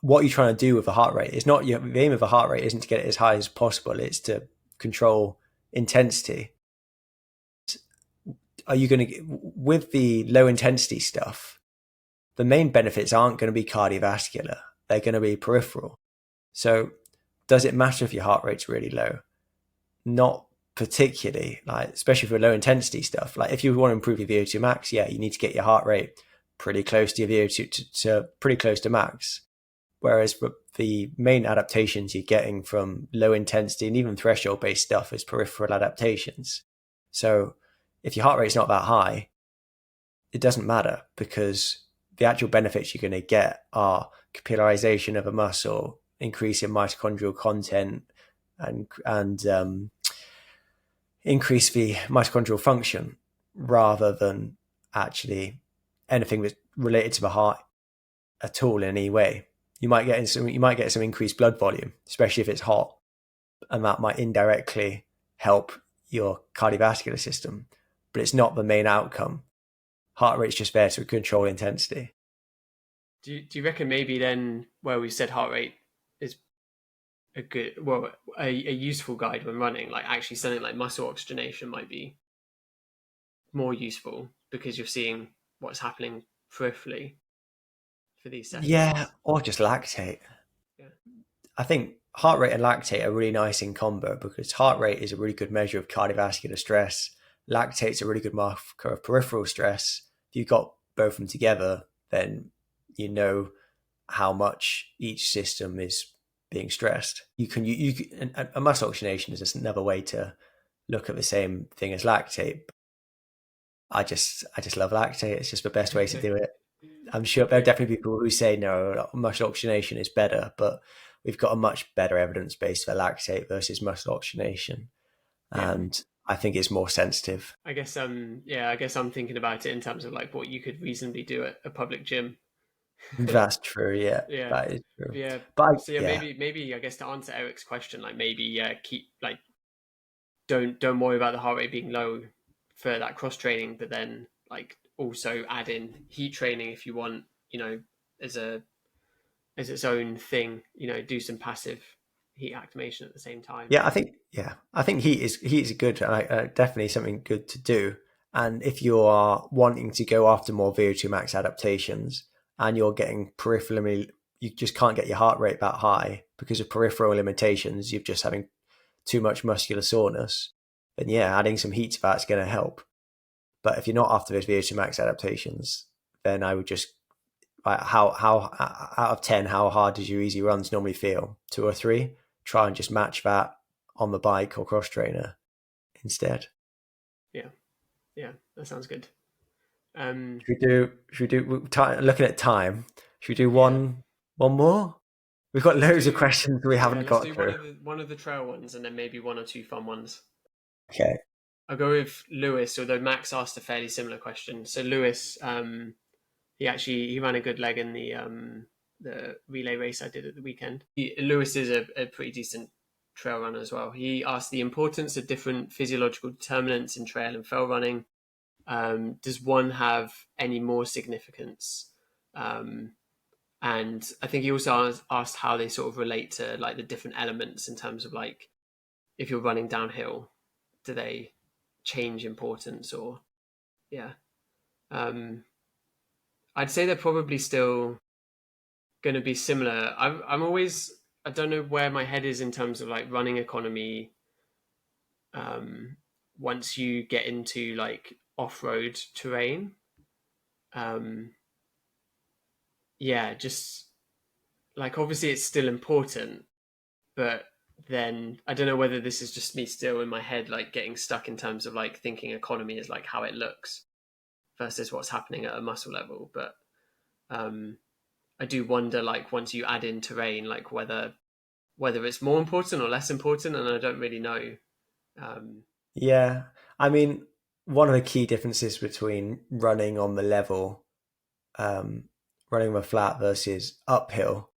A: what are you trying to do with a heart rate? It's not the aim of a heart rate isn't to get it as high as possible. It's to control intensity. Are you going to with the low intensity stuff? The main benefits aren't going to be cardiovascular. They're going to be peripheral. So, does it matter if your heart rate's really low? Not particularly, like especially for low intensity stuff. Like if you want to improve your VO2 max, yeah, you need to get your heart rate pretty close to your VO2 to pretty close to max. Whereas the main adaptations you're getting from low intensity and even threshold based stuff is peripheral adaptations. So if your heart rate's not that high, it doesn't matter because the actual benefits you're going to get are capillarization of a muscle, increase in mitochondrial content, and increase the mitochondrial function rather than actually anything that's related to the heart at all in any way. You might get some increased blood volume, especially if it's hot, and that might indirectly help your cardiovascular system, but it's not the main outcome. Heart rate's just there to control intensity.
B: do you reckon maybe then where we said heart rate is a good, well, a useful guide when running, like actually something like muscle oxygenation might be more useful because you're seeing what's happening peripherally for these
A: Yeah,
B: settings.
A: or just lactate.
B: Yeah,
A: I think heart rate and lactate are really nice in combo because heart rate is a really good measure of cardiovascular stress. Lactate's a really good marker of peripheral stress. If you've got both of them together, then you know how much each system is being stressed. A muscle oxygenation is just another way to look at the same thing as lactate. I just love lactate. It's just the best way to do it. I'm sure there are
B: yeah,
A: definitely people who say no, muscle oxygenation is better, but we've got a much better evidence base for lactate versus muscle oxygenation,
B: yeah.
A: and I think it's more sensitive.
B: I guess yeah, I guess I'm thinking about it in terms of like what you could reasonably do at a public gym.
A: That's true. Yeah,
B: Yeah,
A: that is true.
B: yeah.
A: But
B: So yeah,
A: yeah,
B: maybe I guess to answer Eric's question, like maybe yeah, keep like don't worry about the heart rate being low for that cross training, but then like also add in heat training if you want, you know, as a as its own thing, you know, do some passive heat activation at the same time.
A: I think heat is good, definitely something good to do. And if you are wanting to go after more VO2 max adaptations, and you're getting peripherally, you just can't get your heart rate that high because of peripheral limitations. You're just having too much muscular soreness. Then yeah, adding some heat to that's going to help. But if you're not after those VO2 max adaptations, then I would just like how out of 10, how hard does your easy runs normally feel? 2 or 3? Try and just match that on the bike or cross trainer instead.
B: Yeah, yeah, that sounds good.
A: Should we do time, looking at time, should we do
B: Yeah,
A: one more? We've got
B: let's
A: loads of
B: do
A: questions we
B: yeah,
A: haven't
B: let's
A: got
B: do
A: through.
B: one of the trail ones and then maybe one or two fun ones.
A: Okay.
B: I'll go with Lewis, although Max asked a fairly similar question. So Lewis, he ran a good leg in the relay race I did at the weekend. Lewis is a pretty decent trail runner as well. He asked the importance of different physiological determinants in trail and fell running. Does one have any more significance? Um, and I think he also asked how they sort of relate to like the different elements in terms of like if you're running downhill, do they change importance or yeah? Um, I'd say they're probably still going to be similar. I'm always I don't know where my head is in terms of like running economy. Um, once you get into like off road terrain, um, yeah, just like obviously it's still important, but then I don't know whether this is just me still in my head, like getting stuck in terms of like thinking economy is like how it looks versus what's happening at a muscle level. But um, I do wonder, like once you add in terrain, like whether it's more important or less important, and I don't really know. Um,
A: Yeah. I mean, one of the key differences between running on the level, um, running on a flat versus uphill,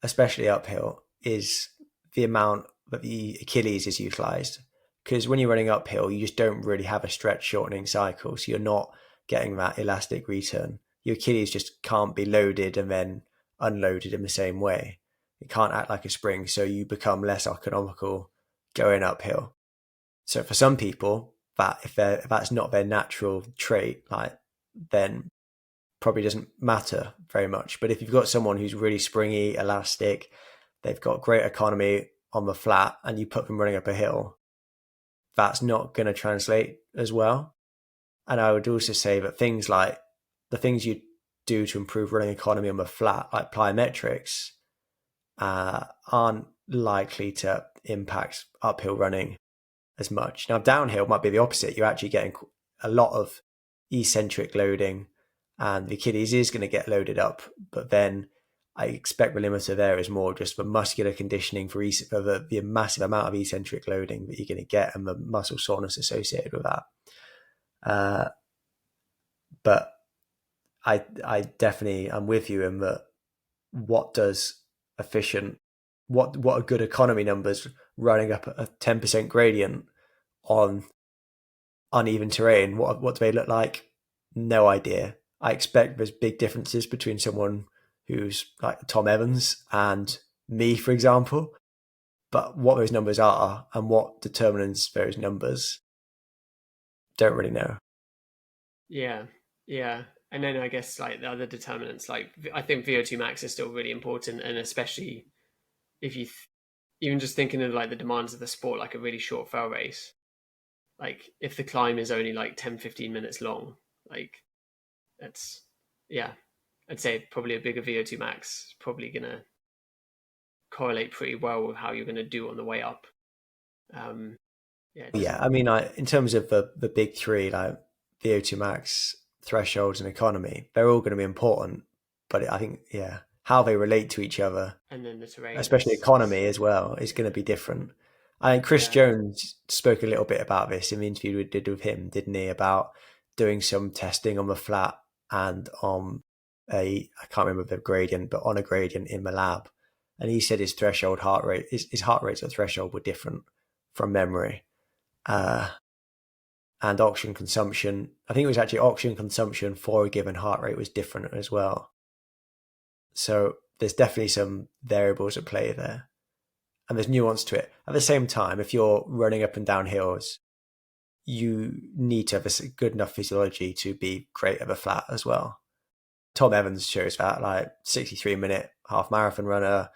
A: especially uphill, is the amount that the Achilles is utilized. Because when you're running uphill, you just don't really have a stretch shortening cycle. So you're not getting that elastic return. Your Achilles just can't be loaded and then unloaded in the same way. It can't act like a spring. So you become less economical going uphill. So for some people, that if that's not their natural trait, like then probably doesn't matter very much. But if you've got someone who's really springy, elastic, they've got great economy on the flat, and you put them running up a hill, that's not going to translate as well. And I would also say that things like the things you do to improve running economy on the flat, like plyometrics, aren't likely to impact uphill running as much. Now, downhill might be the opposite. You're actually getting a lot of eccentric loading, and the Achilles is going to get loaded up. But then I expect the limiter there is more just the muscular conditioning for the massive amount of eccentric loading that you're going to get and the muscle soreness associated with that. Uh, but I definitely am with you in that. What does efficient, what are good economy numbers running up a 10% gradient on uneven terrain? What do they look like? No idea. I expect there's big differences between someone who's like Tom Evans and me, for example. But what those numbers are and what determines those numbers, don't really know.
B: Yeah, yeah. And then I guess like the other determinants, like I think VO2 max is still really important, and especially if even just thinking of like the demands of the sport, like a really short fell race, like if the climb is only like 10, 15 minutes long, like that's, yeah, I'd say probably a bigger VO2 max is probably gonna correlate pretty well with how you're gonna do on the way up. Um, yeah, it
A: Yeah,
B: doesn't.
A: I mean, in terms of the big three, like VO2 max, thresholds, and economy, they're all going to be important. But I think, yeah, how they relate to each other,
B: And then the terrain
A: especially
B: is
A: economy as well, is going to be different. I think Chris
B: yeah,
A: Jones spoke a little bit about this in the interview we did with him, didn't he? About doing some testing on the flat and on I can't remember the gradient, but on a gradient in the lab. And he said his threshold heart rate, his heart rates at threshold were different from memory. Uh, and oxygen consumption. I think it was actually oxygen consumption for a given heart rate was different as well. So there's definitely some variables at play there, and there's nuance to it. At the same time, if you're running up and down hills, you need to have a good enough physiology to be great at a flat as well. Tom Evans shows that, like 63-minute half marathon runner,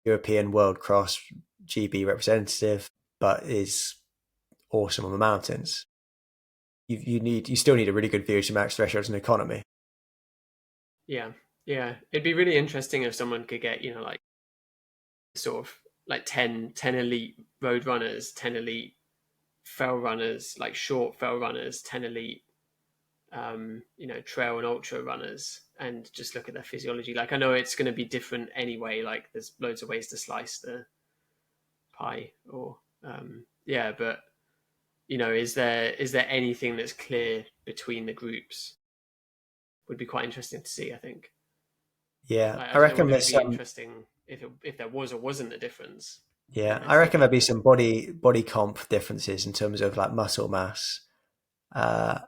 A: European World Cross GB representative, but is awesome on the mountains. You still need a really good VO2 max threshold in economy.
B: yeah, yeah. It'd be really interesting if someone could get, like sort of like 10 elite road runners, 10 elite fell runners, like short fell runners, 10 elite trail and ultra runners, and just look at their physiology. Like I know it's going to be different anyway. Like there's loads of ways to slice the pie, or yeah, but is there anything that's clear between the groups? Would be quite interesting to see. I think.
A: Yeah,
B: Like I
A: I
B: don't know
A: reckon
B: whether it'd
A: there's
B: be
A: some.
B: interesting if there was or wasn't a difference,
A: Yeah,
B: and there
A: I
B: still
A: reckon there'd
B: being
A: be
B: like
A: some body comp differences in terms of like muscle mass, uh,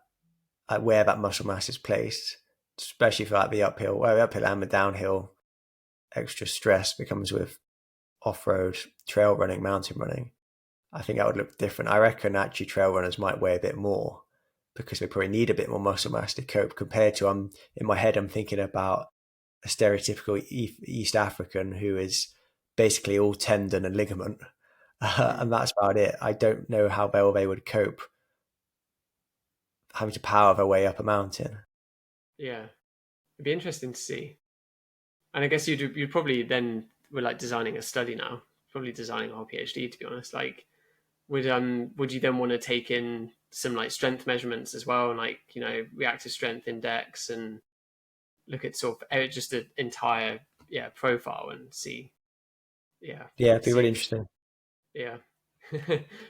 A: like where that muscle mass is placed, especially for like the uphill, where the uphill and the downhill extra stress becomes with off-road trail running, mountain running. I think that would look different. I reckon actually trail runners might weigh a bit more because they probably need a bit more muscle mass to cope compared to in my head I'm thinking about a stereotypical East African who is basically all tendon and ligament,
B: mm,
A: and that's about it. I don't know how well they would cope having to power their way up a mountain.
B: yeah, it'd be interesting to see. And I guess you'd probably then we're like designing a study now, probably designing our PhD to be honest. Like would you then want to take in some like strength measurements as well, and like reactive strength index, and look at sort of just the entire profile and see
A: Yeah, it'd be
B: see
A: really
B: if
A: interesting.
B: yeah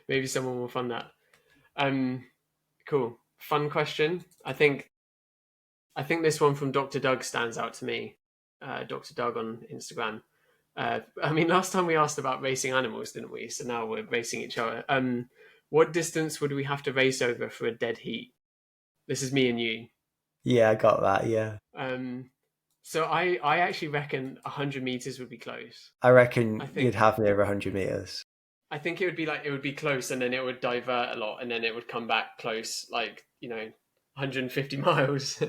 B: maybe someone will fund that. Um, Cool. Fun question. I think this one from Dr. Doug stands out to me. Dr. Doug on Instagram. I mean, last time we asked about racing animals, didn't we? So now we're racing each other. What distance would we have to race over for a dead heat? This is me and you.
A: Yeah, I got that. Yeah,
B: Um, so I actually reckon 100 meters would be close.
A: I reckon
B: I
A: you'd
B: think
A: have me over 100 meters.
B: I think it would be close, and then it would divert a lot, and then it would come back close, like 150 miles.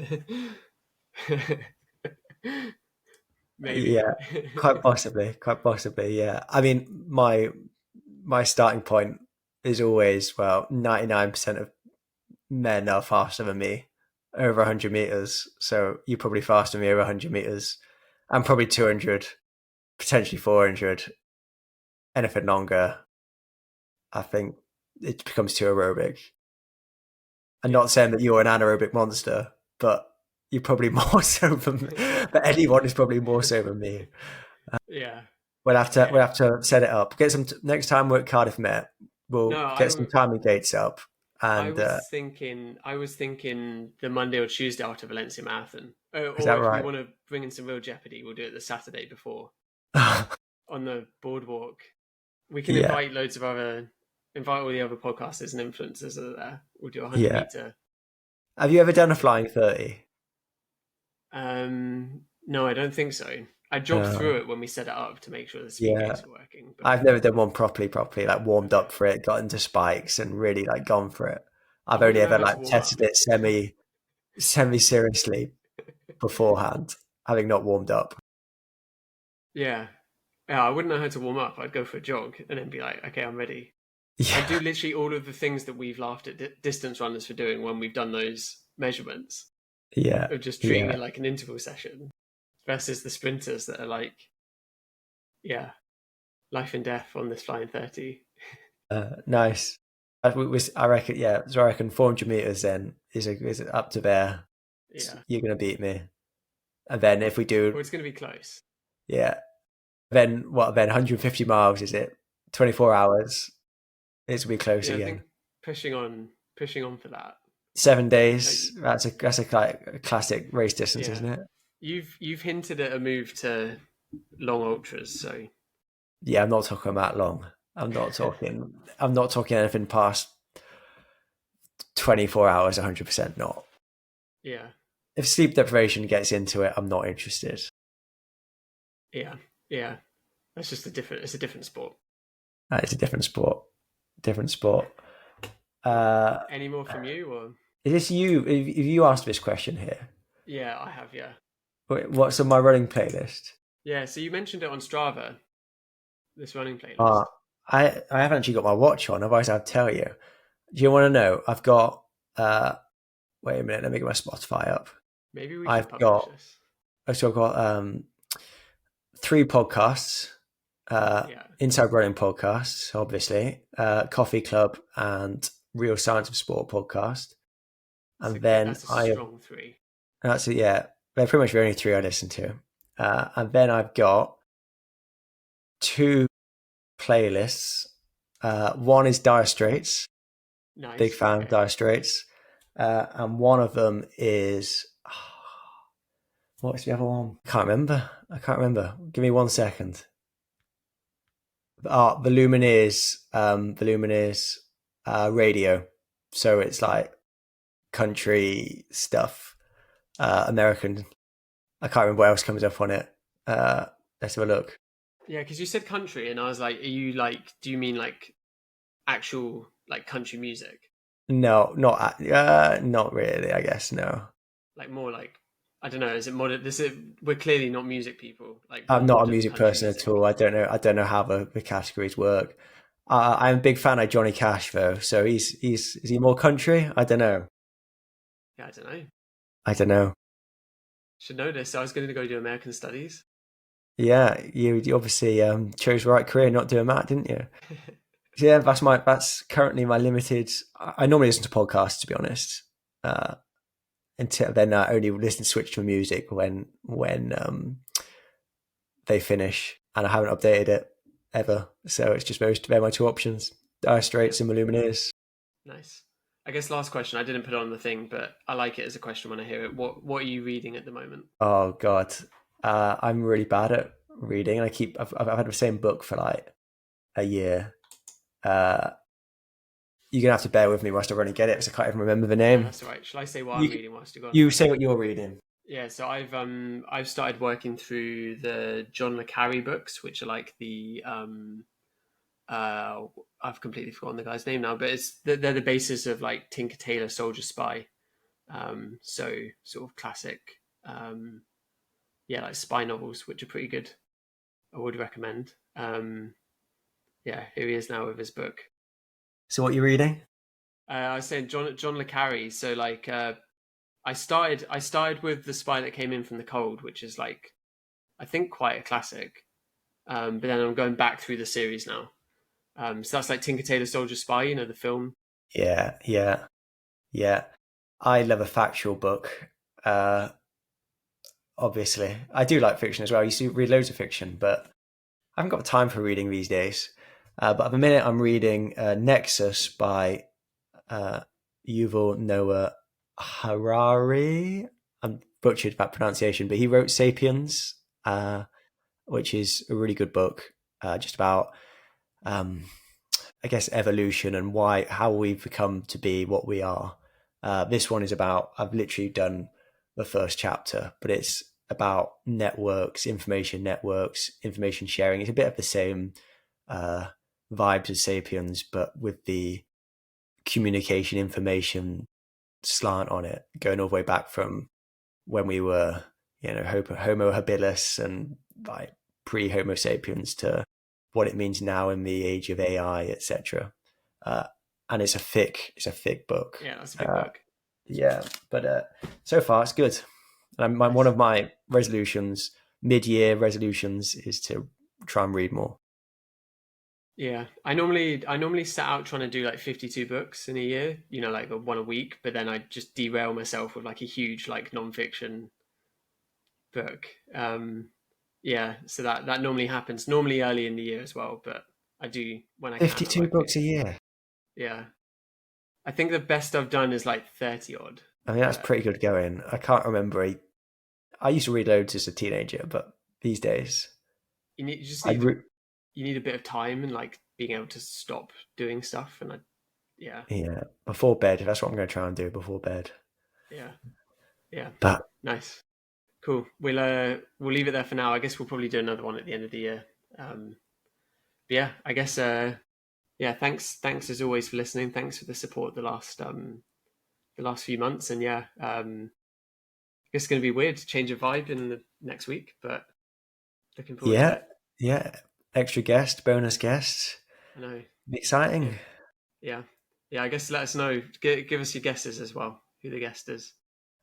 B: Maybe.
A: Yeah, quite possibly, quite possibly. Yeah, I mean, my starting point is always, well, 99% of men are faster than me over 100 meters. So you're probably faster than me over 100 meters. I'm probably 200, potentially 400. Anything longer, I think it becomes too aerobic. I'm
B: Yeah,
A: not saying that you're an anaerobic monster, but you're probably more so than, but anyone is probably more so than me.
B: yeah,
A: We'll
B: yeah.
A: have to set it up. Get some next time we're at Cardiff Met. We'll
B: No,
A: get some timing dates up,
B: I
A: and
B: was thinking the Monday or Tuesday after Valencia Marathon.
A: is that
B: Or if we
A: right?
B: want to bring in some real jeopardy, we'll do it the Saturday before on the boardwalk. We can
A: Yeah,
B: invite all the other podcasters and influencers that are there. We'll do a 100
A: yeah.
B: meter.
A: Have you ever done a flying 30?
B: No, I don't think so. I jogged
A: Uh,
B: through it when we set it up to make sure the speed
A: yeah,
B: gates were working. But
A: I've never done one properly, like warmed
B: okay,
A: up for it, got into spikes, and really like gone for it.
B: I
A: I've only
B: wouldn't know
A: ever
B: how to
A: like
B: warm
A: tested
B: up.
A: it semi seriously beforehand, having not warmed up.
B: Yeah, yeah, I wouldn't know how to warm up. I'd go for a jog and then be like, okay, I'm ready. I do
A: Yeah,
B: literally all of the things that we've laughed at distance runners for doing when we've done those measurements
A: yeah,
B: of just treating
A: yeah.
B: it like an interval session versus the sprinters that are like, yeah, life and death on this flying 30.
A: Nice. I reckon, yeah. So I reckon 400 meters then is up to there.
B: Yeah.
A: You're gonna beat me, and then if we do,
B: Well, it's going to be close.
A: yeah. Then what? Then 150 miles is it? 24 hours. It's gonna be close
B: Yeah, I think
A: again.
B: pushing on for that.
A: 7 days.
B: Like,
A: That's a classic race distance,
B: yeah,
A: isn't it?
B: you've hinted at a move to long ultras, so
A: Yeah, I'm not talking that long. I'm not talking anything past 24 hours. 100% not.
B: yeah,
A: If sleep deprivation gets into it, I'm not interested.
B: yeah, yeah. That's just a different. It's a different sport.
A: It's a different sport. Different sport. Uh,
B: Any more from you, or
A: is this you? If you asked this question here,
B: yeah, I have, yeah,
A: what's on my running playlist?
B: yeah. So you mentioned it on Strava, this running
A: Uh,
B: playlist.
A: I haven't actually got my watch on, otherwise I'd tell you. Do you want to know? I've got, uh, wait a minute, let me get my Spotify up.
B: Maybe we should
A: I've
B: publish
A: got,
B: this.
A: I've got three podcasts,
B: Yeah,
A: Inside Running podcasts, obviously, Coffee Club and Real Science of Sport podcast.
B: so
A: And then
B: that's a
A: I have,
B: strong three.
A: that's it, yeah, they're pretty much the only three I listen to. And then I've got two playlists. One is Dire Straits, big
B: Nice.
A: fan of
B: Okay.
A: Dire Straits. And one of them is, what's the other one? I can't remember. Give me 1 second. The Lumineers radio. So it's like country stuff, American. I can't remember what else comes up on it. Let's have a look.
B: Yeah, because you said country, and I was like, are you like? Do you mean like actual like country music?
A: No, not really. I guess no.
B: Like more like I don't know. Is it modern? We're clearly not music people. Like more
A: I'm not a
B: modern
A: music
B: country
A: person at all.
B: music.
A: I don't know how the categories work. I'm a big fan of Johnny Cash though. So he's is he more country? I don't know.
B: Yeah, I don't know.
A: I don't know.
B: Should know this. I was going to go do American studies.
A: Yeah, you obviously chose the right career, not doing that, didn't you? Yeah, that's currently my limited. I normally listen to podcasts, to be honest. Uh, until then, I only listen switch to music when they finish, and I haven't updated it ever. So it's just they're my two options: Dire
B: Yeah,
A: Straits and Lumineers.
B: nice. I guess last question. I didn't put it on the thing, but I like it as a question when I hear it. What are you reading at the moment?
A: Oh God, I'm really bad at reading, and I've had the same book for like a year. Uh, you're gonna have to bear with me whilst I really get it, because I can't even remember the
B: No,
A: name.
B: that's all right. Shall I say what I'm
A: You
B: reading whilst you go?
A: you say what you're reading.
B: Yeah, so I've started working through the John le Carre books, which are like the uh I've completely forgotten the guy's name now, but they're the basis of like Tinker Tailor Soldier Spy. So sort of classic, um, yeah, like spy novels, which are pretty good. I would recommend. Yeah, here he is now with his book.
A: So what you're reading?
B: I was saying John le Carre. So like I started with The Spy That Came In From the Cold, which is like I think quite a classic. But then I'm going back through the series now. So that's like Tinker Tailor Soldier Spy, the film.
A: Yeah, yeah, yeah. I love a factual book. Uh, Obviously, I do like fiction as well. I used to read loads of fiction, but I haven't got time for reading these days. But at the minute, I'm reading Nexus by uh, Yuval Noah Harari. I'm butchered that pronunciation, but he wrote *Sapiens*, which is a really good book, just about, um, I guess, evolution and how we've become to be what we are. This one is about. I've literally done the first chapter, but it's about networks, information sharing. It's a bit of the same uh, vibes as *Sapiens*, but with the communication information slant on it, going all the way back from when we were, Homo habilis and like pre-Homo sapiens to what it means now in the age of AI, etc. Uh, and it's a thick book.
B: Yeah, that's a big
A: Uh,
B: book.
A: yeah, but so far it's good. And one
B: Nice.
A: of my resolutions, mid-year resolutions, is to try and read more.
B: Yeah, I normally set out trying to do like 52 books in a year, like one a week, but then I just derail myself with like a huge like nonfiction book. Yeah, so that normally happens normally early in the year as well, but I do when I can. I
A: 52
B: like to.
A: books a year.
B: Yeah, I think the best I've done is like 30 odd,
A: I mean, that's
B: but
A: pretty good going. I can't remember. I used to read loads as a teenager, but these days,
B: you just
A: I
B: need
A: re-
B: you need a bit of time and like being able to stop doing stuff, and yeah,
A: yeah, before bed. That's what I'm going to try and do before bed.
B: yeah, yeah,
A: But
B: nice. Cool. We'll leave it there for now. I guess we'll probably do another one at the end of the year. But yeah, I guess yeah, thanks as always for listening. Thanks for the support the last few months. And yeah, I guess it's gonna be weird to change of vibe in the next week, but looking forward to
A: yeah,
B: it.
A: yeah, extra guest, bonus guest,
B: I know. Yeah,
A: exciting.
B: yeah, yeah. I guess let us know. Give us your guesses as well. Who the guest is.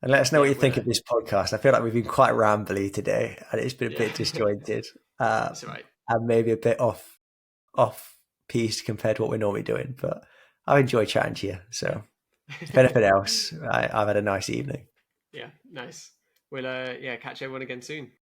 A: And let us know what
B: Yeah,
A: you
B: we'll
A: think of this podcast. I feel like we've been quite rambly today, and it's been a
B: yeah.
A: bit disjointed, uh,
B: That's all right.
A: and maybe a bit off piece compared to what we're normally doing. But I enjoy chatting to you. So if anything else, I've had a nice evening.
B: Yeah, nice. We'll yeah, catch everyone again soon.